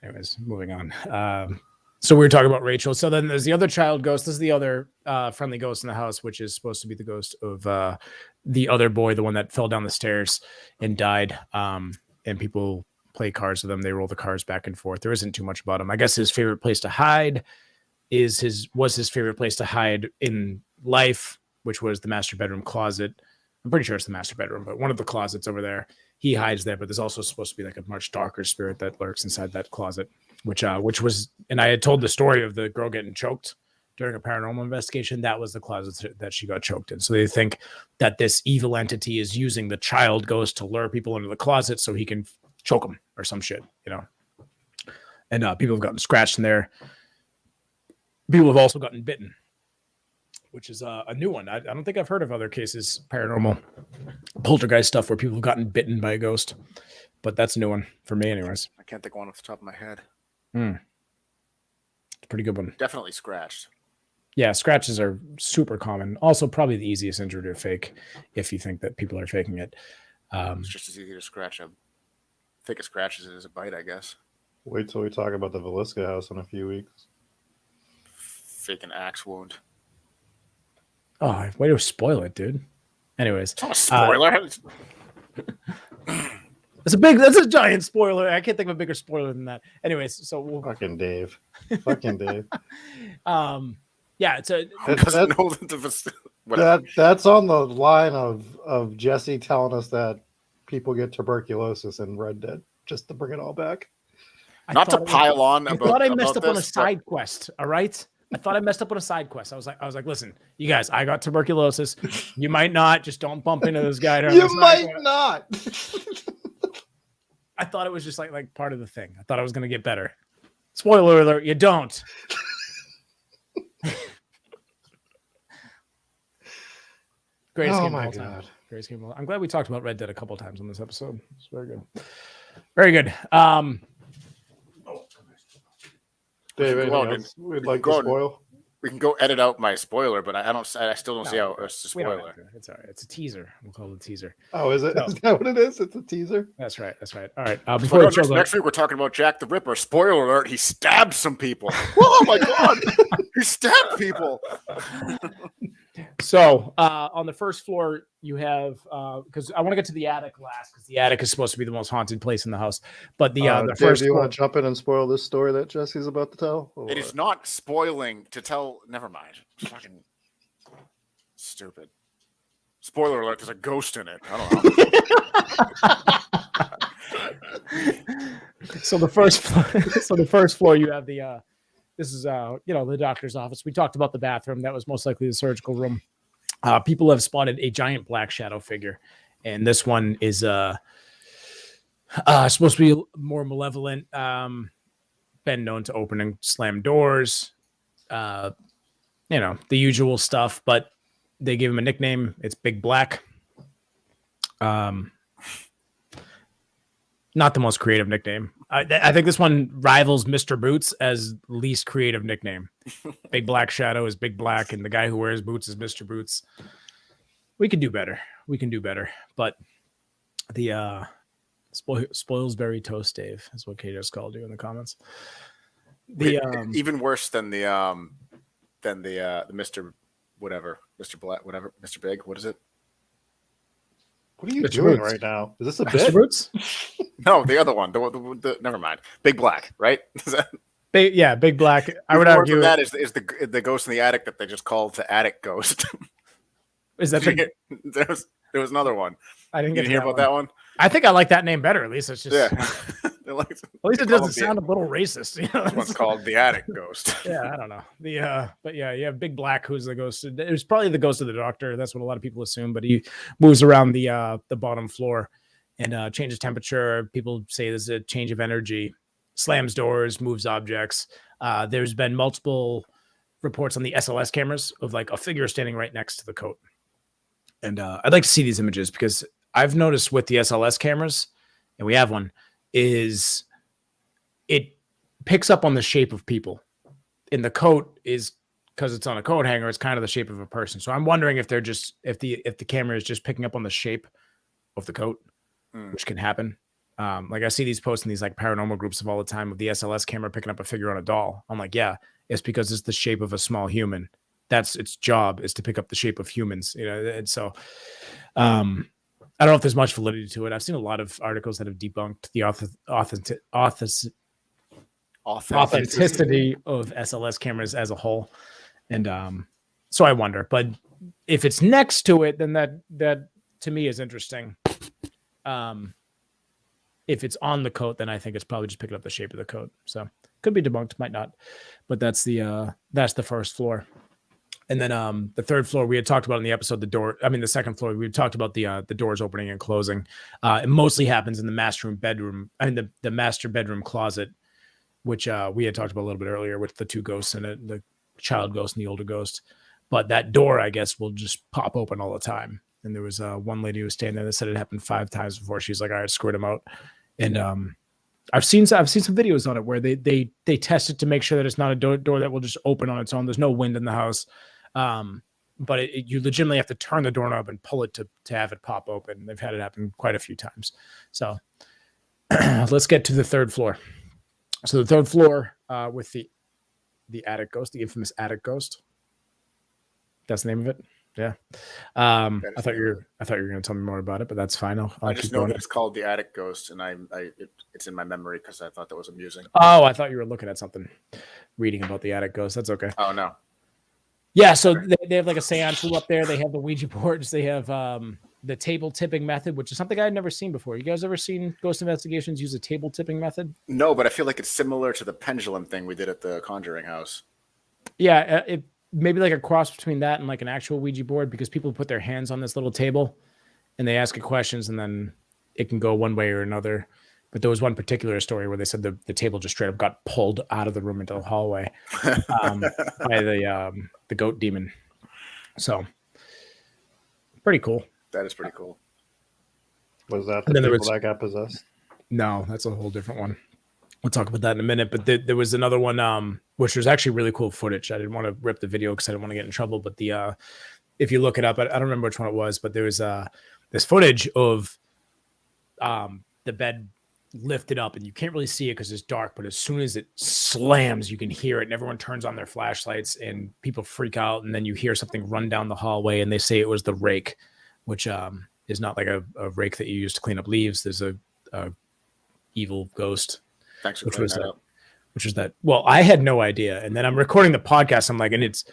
anyways, moving on. So we were talking about Rachel. So then there's the other child ghost. This is the other friendly ghost in the house, which is supposed to be the ghost of the other boy, the one that fell down the stairs and died. And people play cards with him. They roll the cards back and forth. There isn't too much about him. I guess his favorite place to hide was his favorite place to hide in life, which was the master bedroom closet. I'm pretty sure it's the master bedroom, but one of the closets over there, he hides there. But there's also supposed to be like a much darker spirit that lurks inside that closet, which was, and I had told the story of the girl getting choked during a paranormal investigation. That was the closet that she got choked in. So they think that this evil entity is using the child ghost to lure people into the closet so he can choke them or some shit, you know. And people have gotten scratched in there. People have also gotten bitten, which is a new one. I don't think I've heard of other cases, paranormal poltergeist stuff, where people have gotten bitten by a ghost, but that's a new one for me anyways. I can't think of one off the top of my head. It's a pretty good one. Definitely scratched. Yeah, scratches are super common. Also, probably the easiest injury to fake if you think that people are faking it. It's just as easy to scratch a thick a scratch as it is a bite, I guess. Wait till we talk about the Velisca house in a few weeks. Fake an axe wound. Oh, way to spoil it, dude. Anyways, It's not a spoiler. that's a giant spoiler. I can't think of a bigger spoiler than that. Anyways, so we'll, Fucking Dave. Fucking Dave. yeah, it's a Who doesn't know whatever. That's on the line of Jesse telling us that people get tuberculosis in Red Dead, just to bring it all back. Not to pile on I about. thought I messed about up on a this, but side quest. All right. I thought I messed up on a side quest. I was like, listen, you guys, I got tuberculosis. You might not. Just don't bump into this guy. during You this might night. not. I thought it was just like part of the thing. I thought I was gonna get better. Spoiler alert, you don't. Greatest Oh game my of all time. God. Greatest game of all. I'm glad we talked about Red Dead a couple of times on this episode. It's very good. Very good. Dave, anything Well, else we'd like go to on. spoil? we can go edit out my spoiler, but I still don't see how it's a We don't spoiler. have to. It's all right. It's a teaser. We'll call it a teaser. Oh, is it? No. Is that what it is? It's a teaser? That's right. That's right. All right. But Before no, the show next week we're talking about Jack the Ripper. Spoiler alert: he stabbed some people. Oh my god, he stabbed people. So on the first floor, you have because I want to get to the attic last because the attic is supposed to be the most haunted place in the house. But the Dave, first do you floor, want to jump in and spoil this story that Jesse's about to tell? Or- It is not spoiling to tell. Never mind. Fucking stupid. Spoiler alert: there's a ghost in it. I don't know. so the first floor, you have the this is the doctor's office. We talked about the bathroom. That was most likely the surgical room. People have spotted a giant black shadow figure, and this one is supposed to be more malevolent. Been known to open and slam doors. The usual stuff, but they gave him a nickname. It's Big Black. Not the most creative nickname. I think this one rivals Mr. Boots as least creative nickname. Big Black Shadow is Big Black, and the guy who wears boots is Mr. Boots. We can do better. But the spoils berry toast, Dave, is what Kate just called you in the comments. Even worse than the Mr. Whatever, Mr. Black, whatever, Mr. Big. What is it? What are you Mr. doing Boots. right now? Is this a Mr. bit? Boots? No, the other one. The never mind. Big Black, right? Big Black. I would Even worse argue than that is the ghost in the attic that they just called the attic ghost. is that there was another one. I didn't You get hear about that one? I think I like that name better. At least it's just They're like, at least it doesn't sound a little racist. This one's called the attic ghost. Yeah, I don't know. But yeah, you have Big Black, who's the ghost. It was probably the ghost of the doctor. That's what a lot of people assume. But he moves around the bottom floor and changes temperature. People say there's a change of energy, slams doors, moves objects. There's been multiple reports on the SLS cameras of like a figure standing right next to the coat. And I'd like to see these images because I've noticed with the SLS cameras, and we have one, is it picks up on the shape of people. And the coat is, because it's on a coat hanger, it's kind of the shape of a person. So I'm wondering if they're just if the camera is just picking up on the shape of the coat, which can happen. Like I see these posts in these like paranormal groups of all the time of the SLS camera picking up a figure on a doll. I'm like, yeah, it's because it's the shape of a small human. That's its job, is to pick up the shape of humans, you know. And so I don't know if there's much validity to it. I've seen a lot of articles that have debunked the authenticity of SLS cameras as a whole. And so I wonder, but if it's next to it, then that to me is interesting. If it's on the coat, then I think it's probably just picking up the shape of the coat. So could be debunked, might not, but that's the first floor. And then the third floor we had talked about in the episode, the second floor, we had talked about the doors opening and closing. It mostly happens in the master bedroom, the master bedroom closet, which we had talked about a little bit earlier with the two ghosts in it, the child ghost and the older ghost. But that door, I guess, will just pop open all the time. And there was one lady who was standing there that said it happened 5 times before. She's like, all right, screwed him out. And I've seen some videos on it where they test it to make sure that it's not a door that will just open on its own. There's no wind in the house. But you legitimately have to turn the doorknob and pull it to have it pop open. They've had it happen quite a few times. So let's get to the third floor. So the third floor with the attic ghost, the infamous attic ghost. That's the name of it. Yeah. I thought you were going to tell me more about it, but that's fine. I just know that it's called the attic ghost, and it's in my memory because I thought that was amusing. Oh, I thought you were looking at something, reading about the attic ghost. That's okay. Oh no. Yeah, so they have like a seance room up there. They have the Ouija boards. They have the table tipping method, which is something I had never seen before. You guys ever seen Ghost Investigations use a table tipping method? No, but I feel like it's similar to the pendulum thing we did at the Conjuring house. Yeah, it maybe like a cross between that and like an actual Ouija board, because people put their hands on this little table and they ask it questions and then it can go one way or another. But there was one particular story where they said the table just straight up got pulled out of the room into the hallway by the goat demon. So pretty cool. That is pretty cool. Was that the table that got possessed? No, that's a whole different one. We'll talk about that in a minute. But there was another one, which was actually really cool footage. I didn't want to rip the video because I didn't want to get in trouble. But if you look it up, I don't remember which one it was, but there was this footage of the bed lifted up, and you can't really see it because it's dark. But as soon as it slams, you can hear it, and everyone turns on their flashlights, and people freak out. And then you hear something run down the hallway, and they say it was the rake, which is not like a rake that you use to clean up leaves. There's a evil ghost. Thanks for clearing that up. Which was that. Well, I had no idea, and then I'm recording the podcast. I'm like, and it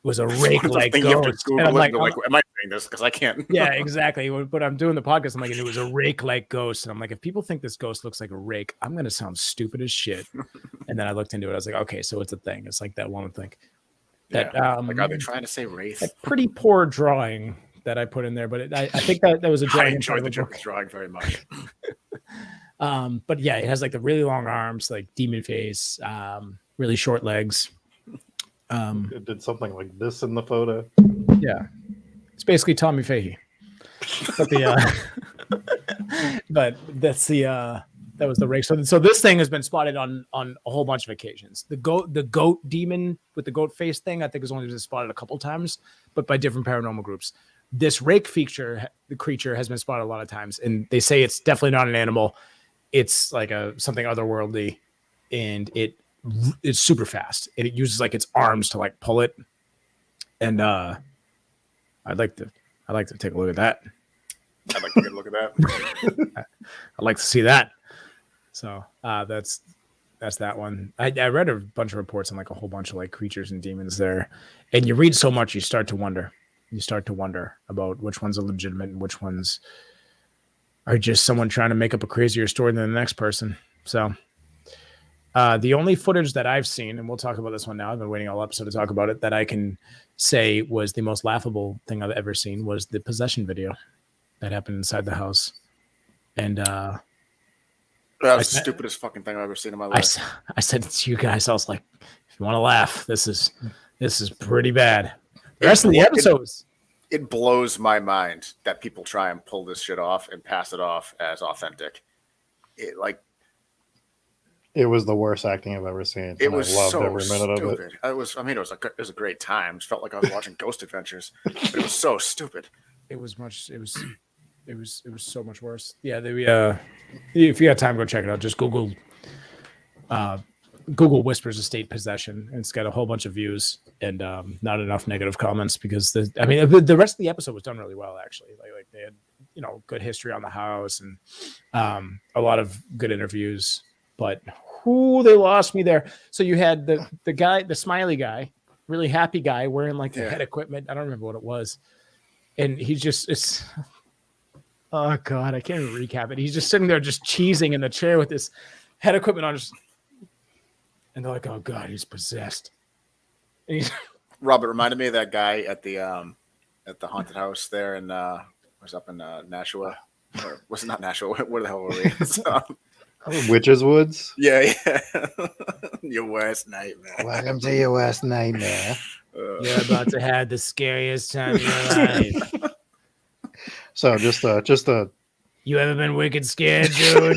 was a rake like ghost. And I'm like, am I saying this? Because I can't. Yeah, exactly. But I'm doing the podcast. I'm like, and it was a rake like ghost. And I'm like, if people think this ghost looks like a rake, I'm gonna sound stupid as shit. And then I looked into it. I was like, okay, so it's a thing. It's like that one thing. That like, are they trying to say wraith? A pretty poor drawing that I put in there, but I think that was a drawing. I enjoyed the Joker's drawing very much. But yeah, it has like the really long arms, like demon face, really short legs. It did something like this in the photo. Yeah, it's basically Tommy Fahey. But but that's that was the rake. So this thing has been spotted on a whole bunch of occasions. The goat demon with the goat face thing, I think, has only been spotted a couple times, but by different paranormal groups. This rake the creature has been spotted a lot of times, and they say it's definitely not an animal. It's like something otherworldly, and it's super fast. And it uses like its arms to like pull it. And I'd like to take a look at that. I'd like to get a look at that. I'd like to see that. So that's that one. I read a bunch of reports on like a whole bunch of like creatures and demons there, and you read so much, you start to wonder. You start to wonder about which ones are legitimate and which ones are just someone trying to make up a crazier story than the next person. So the only footage that I've seen, and we'll talk about this one now, I've been waiting all episode to talk about it, that I can say was the most laughable thing I've ever seen was the possession video that happened inside the house. And that was the stupidest fucking thing I've ever seen in my life. I said to you guys, I was like, if you want to laugh, this is pretty bad. The rest of the episodes. it blows my mind that people try and pull this shit off and pass it off as authentic. It was the worst acting I've ever seen. It was I loved so every minute stupid. of it. It was a great time. It felt like I was watching Ghost Adventures, but it was so stupid. It was so much worse. Yeah, if you got time, go check it out. Just Google Whispers of State Possession, and it's got a whole bunch of views and not enough negative comments because the rest of the episode was done really well actually. Like they had good history on the house and a lot of good interviews. But they lost me there. So you had the guy, the smiley guy, really happy guy wearing like the head equipment. I don't remember what it was, and it's. Oh God, I can't even recap it. He's just sitting there, just cheesing in the chair with this head equipment on. And they're like, "Oh God, he's possessed." And he's Robert reminded me of that guy at the haunted house there in was up in Nashua, or was it not Nashua? Where the hell were we? Witches Woods. Yeah. Your worst nightmare. Welcome to your worst nightmare. You're about to have the scariest time of your life. So just you ever been wicked scared, dude?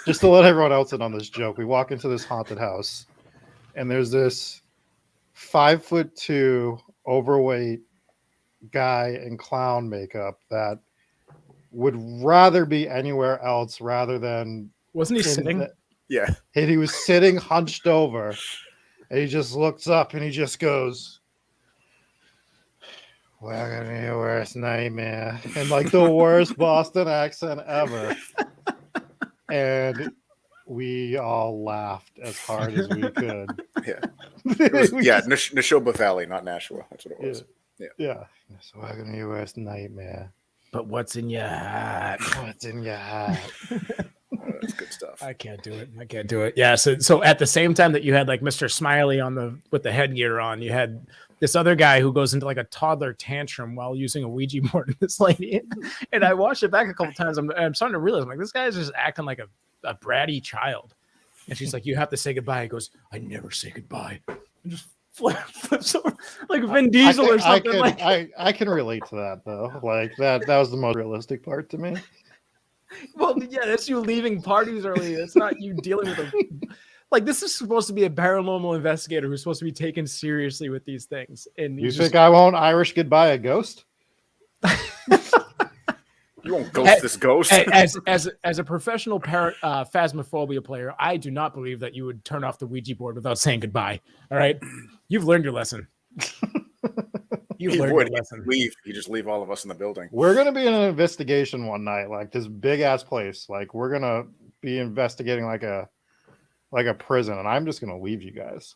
Just to let everyone else in on this joke, we walk into this haunted house, and there's this 5'2" overweight guy in clown makeup that would rather be anywhere else rather than. Wasn't he sitting? Yeah. And he was sitting hunched over, and he just looks up and he just goes, "Welcome to your worst nightmare," and like the worst Boston accent ever. And we all laughed as hard as we could. Yeah. Neshoba Valley, not Nashua. That's what it was. Yeah. So welcome to your worst nightmare. But what's in your heart? What's in your heart? That's good stuff. I can't do it. Yeah. So at the same time that you had like Mr. Smiley with the headgear on, you had this other guy who goes into like a toddler tantrum while using a Ouija board in this lady. And I watched it back a couple times. I'm starting to realize, I'm like, this guy's just acting like a bratty child. And she's like, "You have to say goodbye." He goes, "I never say goodbye." And just flips over like Vin Diesel or something. I can relate to that though. Like that was the most realistic part to me. Well, yeah, that's you leaving parties early. It's not you dealing with like this is supposed to be a paranormal investigator who's supposed to be taken seriously with these things. And you think I won't Irish goodbye a ghost? You won't ghost this ghost. As a professional phasmophobia player, I do not believe that you would turn off the Ouija board without saying goodbye. All right, you've learned your lesson. You just leave all of us in the building. We're gonna be in an investigation one night, like this big ass place. Like we're gonna be investigating like a prison, and I'm just gonna leave you guys.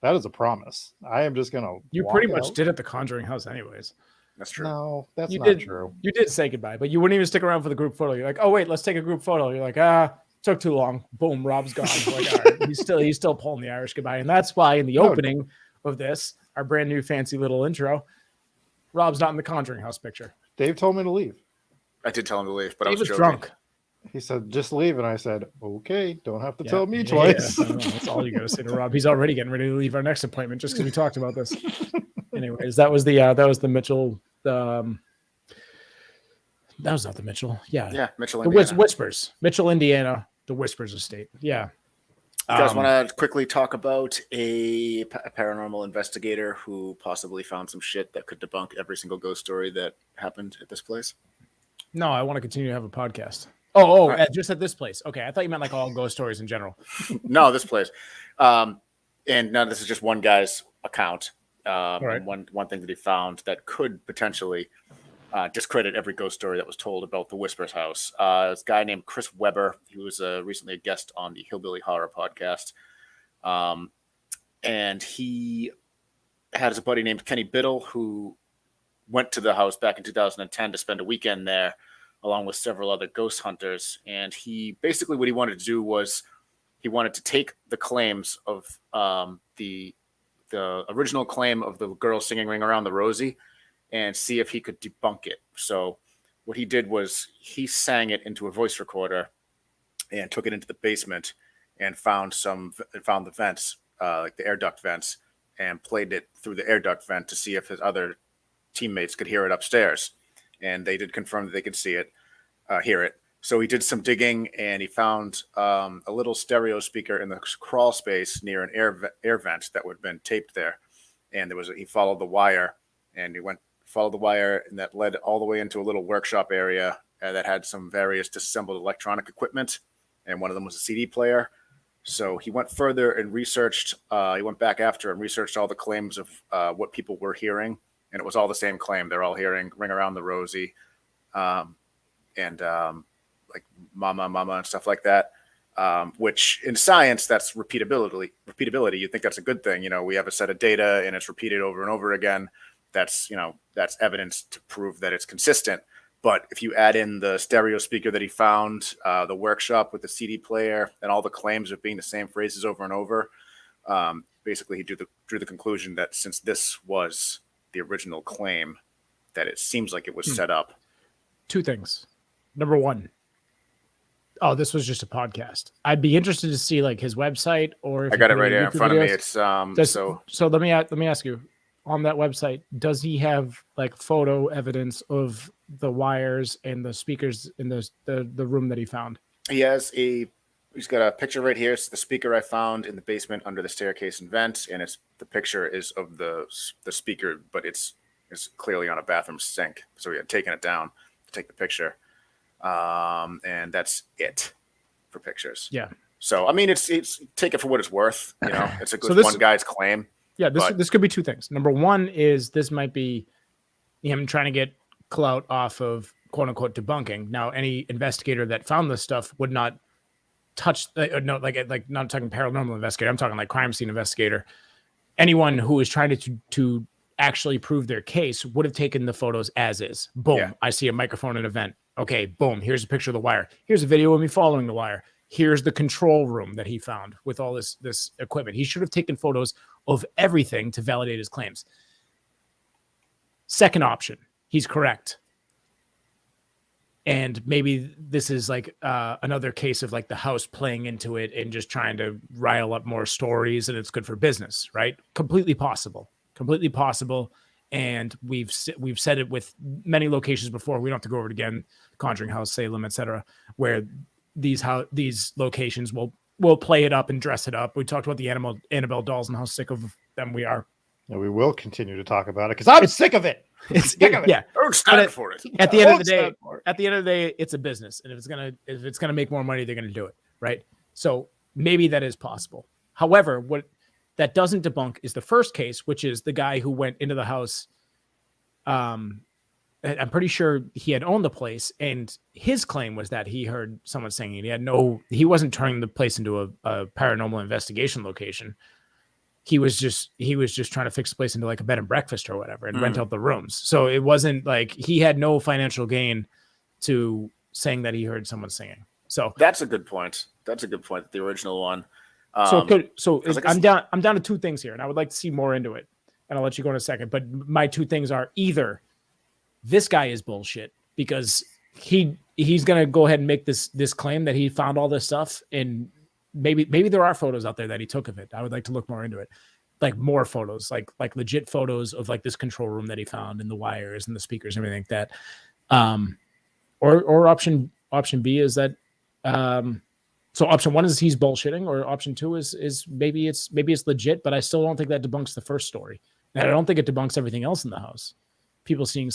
That is a promise. I am just gonna. You pretty much did at the Conjuring house, anyways. That's true. No, that's not true. You did say goodbye, but you wouldn't even stick around for the group photo. You're like, "Oh wait, let's take a group photo." You're like, took too long. Boom, Rob's gone. Like, all right, he's still pulling the Irish goodbye, and that's why in the opening of this, our brand new fancy little intro, Rob's not in the Conjuring house picture. Dave told me to leave. I did tell him to leave, but he I was joking. drunk. He said, "Just leave," and I said, "Okay, don't have to tell me twice." Yeah. That's all you got to say to Rob. He's already getting ready to leave our next appointment just because we talked about this. Anyways, that was the Mitchell. That was not the Mitchell. Yeah, Mitchell, the Indiana. Whispers. Mitchell, Indiana. The Whispers estate. Yeah. You guys want to quickly talk about a paranormal investigator who possibly found some shit that could debunk every single ghost story that happened at this place? No, I want to continue to have a podcast. Oh, just at this place. Okay, I thought you meant like all ghost stories in general. No, this place. And now this is just one guy's account. Right. And one thing that he found that could potentially discredit every ghost story that was told about the Whispers house. This guy named Chris Webber. He was recently a guest on the Hillbilly Horror podcast. And he had a buddy named Kenny Biddle who went to the house back in 2010 to spend a weekend there along with several other ghost hunters. And he basically what he wanted to do was he wanted to take the claims of the original claim of the girl singing Ring Around the Rosie and see if he could debunk it. So what he did was he sang it into a voice recorder and took it into the basement and found the vents, like the air duct vents, and played it through the air duct vent to see if his other teammates could hear it upstairs, and they did confirm that they could see it, hear it. So he did some digging, and he found a little stereo speaker in the crawl space near an air vent that would have been taped there. And he followed the wire, and followed the wire, and that led all the way into a little workshop area that had some various disassembled electronic equipment, and one of them was a CD player. So he went further and researched. He went back after and researched all the claims of what people were hearing, and it was all the same claim. They're all hearing "Ring Around the Rosie," and like "Mama, Mama" and stuff like that. Which in science, that's repeatability. You think that's a good thing. We have a set of data and it's repeated over and over again. That's evidence to prove that it's consistent. But if you add in the stereo speaker that he found, the workshop with the CD player, and all the claims of being the same phrases over and over, basically he drew the conclusion that since this was the original claim, that it seems like it was set up. Two things. Number one, this was just a podcast. I'd be interested to see like his website, or if I got it right here in front of me. It's so let me ask you, on that website, does he have like photo evidence of the wires and the speakers in the room that he found? He's got a picture right here. It's the speaker I found in the basement under the staircase and vent, and the picture is of the speaker, but it's clearly on a bathroom sink. So he had taken it down to take the picture. And that's it for pictures. Yeah. So, I mean, it's take it for what it's worth. It's a good one guy's claim. Yeah. This could be two things. Number one is this might be him trying to get clout off of quote unquote debunking. Now, any investigator that found this stuff would not touch, like not talking paranormal investigator. I'm talking like crime scene investigator. Anyone who is trying to actually prove their case would have taken the photos as is. Boom. Yeah. I see a microphone at an event. Okay, boom. Here's a picture of the wire. Here's a video of me following the wire. Here's the control room that he found with all this equipment. He should have taken photos of everything to validate his claims. Second option, he's correct. And maybe this is like another case of like the house playing into it and just trying to rile up more stories, and it's good for business, right? Completely possible. And we've said it with many locations before. We don't have to go over it again. Conjuring House, Salem, etc., where these locations will play it up and dress it up. We talked about the Annabelle dolls and how sick of them we are. Yeah, we will continue to talk about it because I'm sick of it. Yeah. Don't stand for it. At the end of the day, it's a business, and if it's gonna make more money, they're gonna do it, right? So maybe that is possible. However, what that doesn't debunk is the first case, which is the guy who went into the house. I'm pretty sure he had owned the place, and his claim was that he heard someone singing. He wasn't turning the place into a paranormal investigation location. He was just trying to fix the place into like a bed and breakfast or whatever and rent out the rooms. So it wasn't like he had no financial gain to saying that he heard someone singing. So that's a good point. The original one. I'm down to two things here, and I would like to see more into it, and I'll let you go in a second. But my two things are either this guy is bullshit because he's gonna go ahead and make this claim that he found all this stuff, and maybe there are photos out there that he took of it. I would like to look more into it, like more photos, like legit photos of like this control room that he found and the wires and the speakers and everything like that. Or option B is that. So option one is he's bullshitting, or option two is maybe it's legit, but I still don't think that debunks the first story. And I don't think it debunks everything else in the house. People seeing,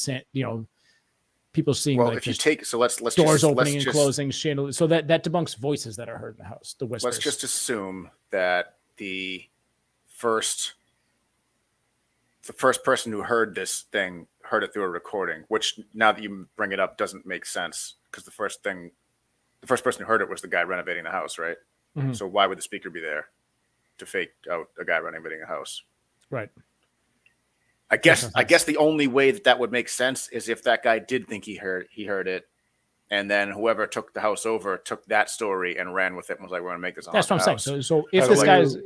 people seeing well, like if you take let's doors opening and closing, chandeliers. So that debunks voices that are heard in the house. The whispers. Let's just assume that the first person who heard this thing heard it through a recording, which now that you bring it up doesn't make sense because the first person who heard it was the guy renovating the house, right? Mm-hmm. So why would the speaker be there to fake out a guy renovating a house? Right. I guess the only way that would make sense is if that guy did think he heard it, and then whoever took the house over took that story and ran with it and was like, "We're going to make this." That's what I'm saying. So if this guy's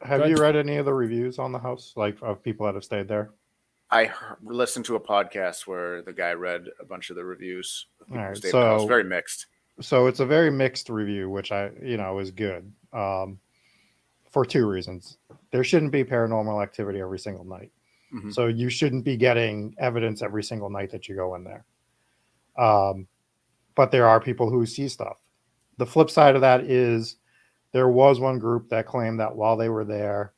have you read any of the reviews on the house, like of people that have stayed there? I listened to a podcast where the guy read a bunch of the reviews. All right, so it was very mixed. So it's a very mixed review, which is good for two reasons. There shouldn't be paranormal activity every single night. Mhm. So you shouldn't be getting evidence every single night that you go in there. But there are people who see stuff. The flip side of that is there was one group that claimed that while they were there,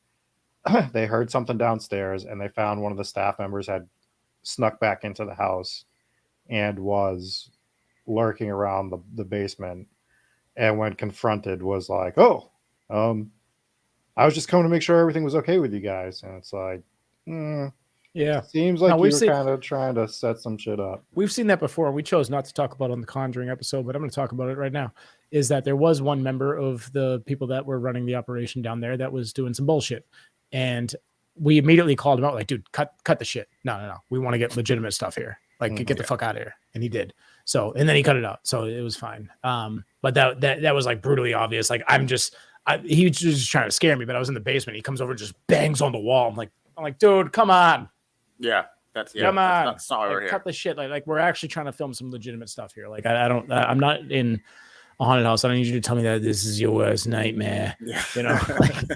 they heard something downstairs and they found one of the staff members had snuck back into the house and was lurking around the basement. And when confronted was like, oh, I was just coming to make sure everything was okay with you guys. And it's like, Yeah. seems like No, we've you're seen- kind of trying to set some shit up. We've seen that before. We chose not to talk about it on the Conjuring episode, but I'm going to talk about it right now. Is that there was one member of the people that were running the operation down there that was doing some bullshit. And we immediately called him out like, dude, cut the shit. No. We want to get legitimate stuff here. Like, get the fuck out of here. And he did. So, and then he cut it out. So it was fine. But that was like brutally obvious. Like, he was just trying to scare me, but I was in the basement. He comes over and just bangs on the wall. I'm like, dude, come on. Yeah. Come on. That's not why we're Like, here. cut the shit. Like we're actually trying to film some legitimate stuff here. Like I'm not in a haunted house. I don't need you to tell me that this is your worst nightmare. Yeah. You know, like,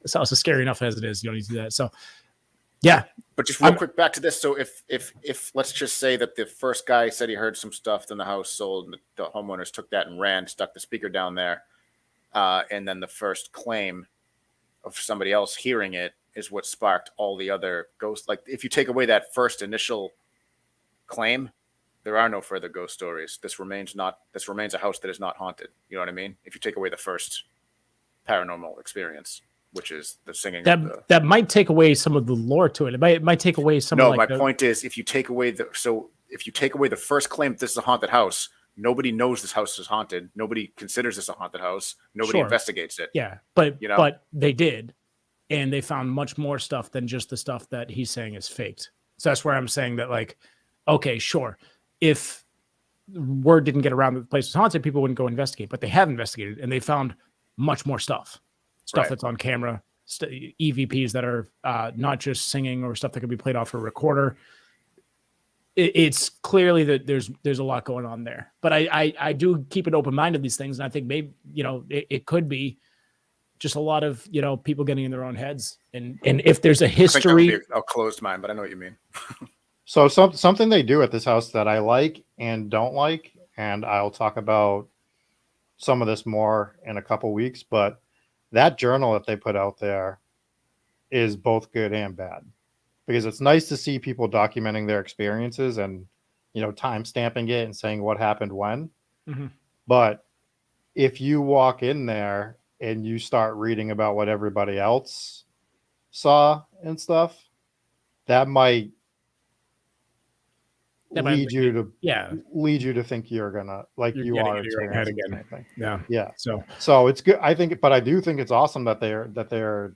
this house is scary enough as it is. You don't need to do that. So yeah. But just real quick back to this. So if let's just say that the first guy said he heard some stuff, then the house sold, and the homeowners took that and ran, stuck the speaker down there, and then the first claim of somebody else hearing it is what sparked all the other ghosts. Like, if you take away that first initial claim, there are no further ghost stories. This remains a house that is not haunted. You know what I mean? If you take away the first paranormal experience, which is the singing. That might take away some of the lore to it. It might take away some. No, my point is, if you take away the first claim that this is a haunted house, nobody knows this house is haunted. Nobody considers this a haunted house. Nobody investigates it. Yeah, but they did, and they found much more stuff than just the stuff that he's saying is faked. So that's where I'm saying that, like, okay, sure, if word didn't get around that the place was haunted, people wouldn't go investigate, but they have investigated and they found much more stuff that's on camera, EVPs that are not just singing or stuff that could be played off a recorder. It's clearly that there's a lot going on there, but I do keep an open mind to these things, and I think maybe it could be just a lot of people getting in their own heads, and if there's a history, I think that would be a closed mind, but I know what you mean. So something they do at this house that I like and don't like, and I'll talk about some of this more in a couple weeks, but that journal that they put out there is both good and bad, because it's nice to see people documenting their experiences and time stamping it and saying what happened when. Mm-hmm. But if you walk in there and you start reading about what everybody else saw and stuff, that might lead you to think you're gonna you are experiencing the same thing. Yeah. So it's good. I think, but I do think it's awesome that they're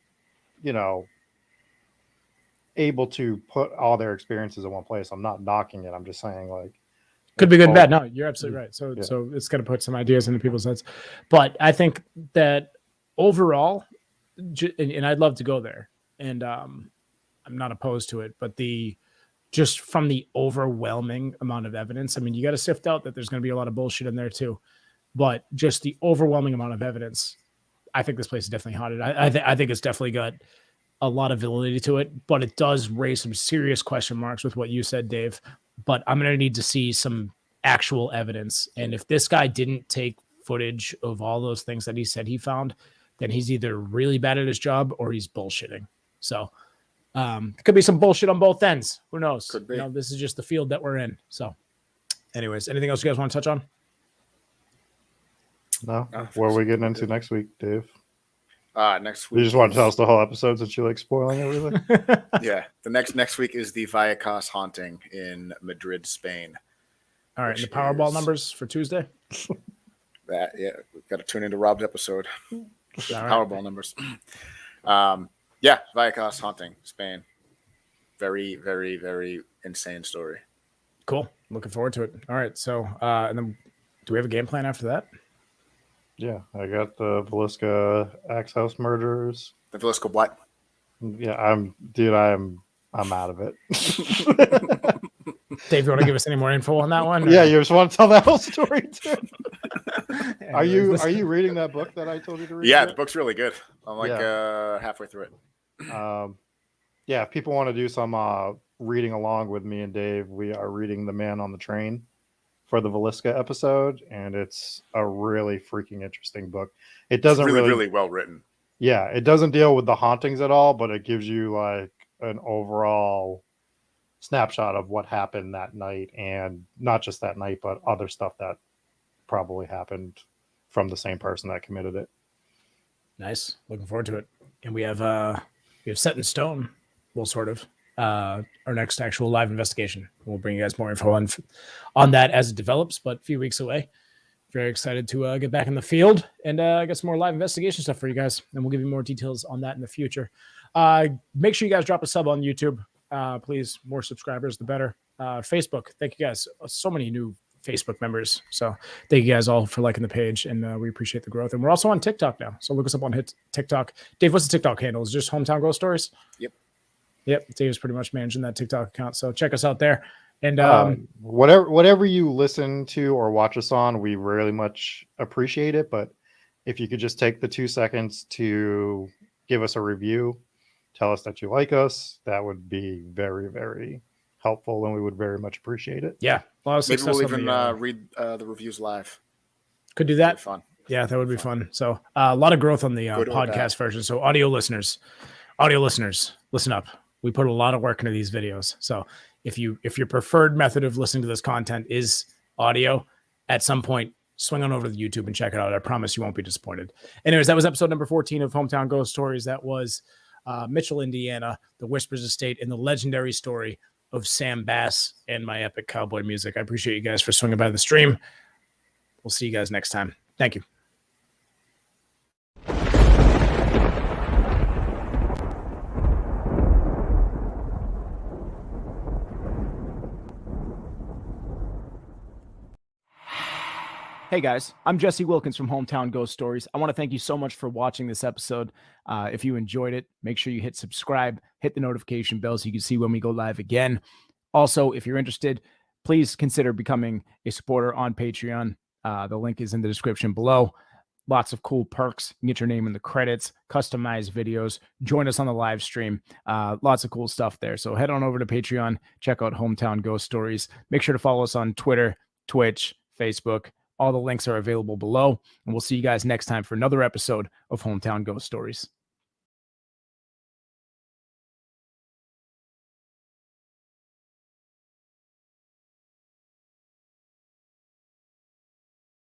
able to put all their experiences in one place. I'm not knocking it. I'm just saying, like, could be good and bad. No, you're absolutely right. So it's going to put some ideas into people's heads. But I think that overall, and I'd love to go there, and I'm not opposed to it, but just from the overwhelming amount of evidence, I mean, you got to sift out that there's going to be a lot of bullshit in there too, but just the overwhelming amount of evidence, I think this place is definitely haunted. I think it's definitely got a lot of validity to it, but it does raise some serious question marks with what you said, Dave. But I'm going to need to see some actual evidence. And if this guy didn't take footage of all those things that he said he found, then he's either really bad at his job or he's bullshitting. So it could be some bullshit on both ends. Who knows? Could be. This is just the field that we're in. So anyways, anything else you guys want to touch on? No. What are we getting into next week, Dave? Next week. You just want to tell us the whole episode since you like spoiling everything? Yeah. The next week is the Vallecas haunting in Madrid, Spain. All right. And the Powerball numbers for Tuesday? We've got to tune into Rob's episode. Right. Powerball numbers. Vallecas haunting, Spain. Very, very, very insane story. Cool. Looking forward to it. All right. So, and then do we have a game plan after that? Yeah, I got the Velisca Axe House murders. The Velisca what? Yeah, I'm out of it. Dave, you want to give us any more info on that one? Yeah, you just want to tell that whole story too. Are you reading that book that I told you to read? Yeah, the book's really good. I'm like halfway through it. Yeah, if people want to do some reading along with me and Dave, we are reading The Man on the Train for the Velisca episode, and it's a really freaking interesting book. It doesn't It's really, really, really well written. yeah, it doesn't deal with the hauntings at all, but it gives you like an overall snapshot of what happened that night, and not just that night, but other stuff that probably happened from the same person that committed it. Nice. Looking forward to it. And we have set in stone, well, sort of, our next actual live investigation. We'll bring you guys more info on that as it develops, but a few weeks away. Very excited to get back in the field and get some more live investigation stuff for you guys. And we'll give you more details on that in the future. Make sure you guys drop a sub on YouTube. Please, more subscribers, the better. Facebook, thank you guys. So many new Facebook members. So thank you guys all for liking the page, and we appreciate the growth. And we're also on TikTok now. So look us up on TikTok. Dave, what's the TikTok handle? Is it just Hometown Ghost Stories? Yep. Dave's pretty much managing that TikTok account. So check us out there. And whatever you listen to or watch us on, we really much appreciate it. But if you could just take the 2 seconds to give us a review, tell us that you like us, that would be very, very helpful, and we would very much appreciate it. Yeah. Maybe we'll even read the reviews live. Could do that. Fun. Yeah, that would be fun. So a lot of growth on the podcast version. So audio listeners, listen up. We put a lot of work into these videos. So if your preferred method of listening to this content is audio, at some point, swing on over to YouTube and check it out. I promise you won't be disappointed. Anyways, that was episode number 14 of Hometown Ghost Stories. That was Mitchell, Indiana, the Whispers Estate, and the legendary story of Sam Bass and my epic cowboy music. I appreciate you guys for swinging by the stream. We'll see you guys next time. Thank you. Hey guys, I'm Jesse Wilkins from Hometown Ghost Stories. I want to thank you so much for watching this episode. If you enjoyed it, make sure you hit subscribe, hit the notification bell so you can see when we go live again. Also, if you're interested, please consider becoming a supporter on Patreon. The link is in the description below. Lots of cool perks. You can get your name in the credits, customized videos, join us on the live stream. Lots of cool stuff there. So head on over to Patreon, check out Hometown Ghost Stories. Make sure to follow us on Twitter, Twitch, Facebook. All the links are available below, and we'll see you guys next time for another episode of Hometown Ghost Stories.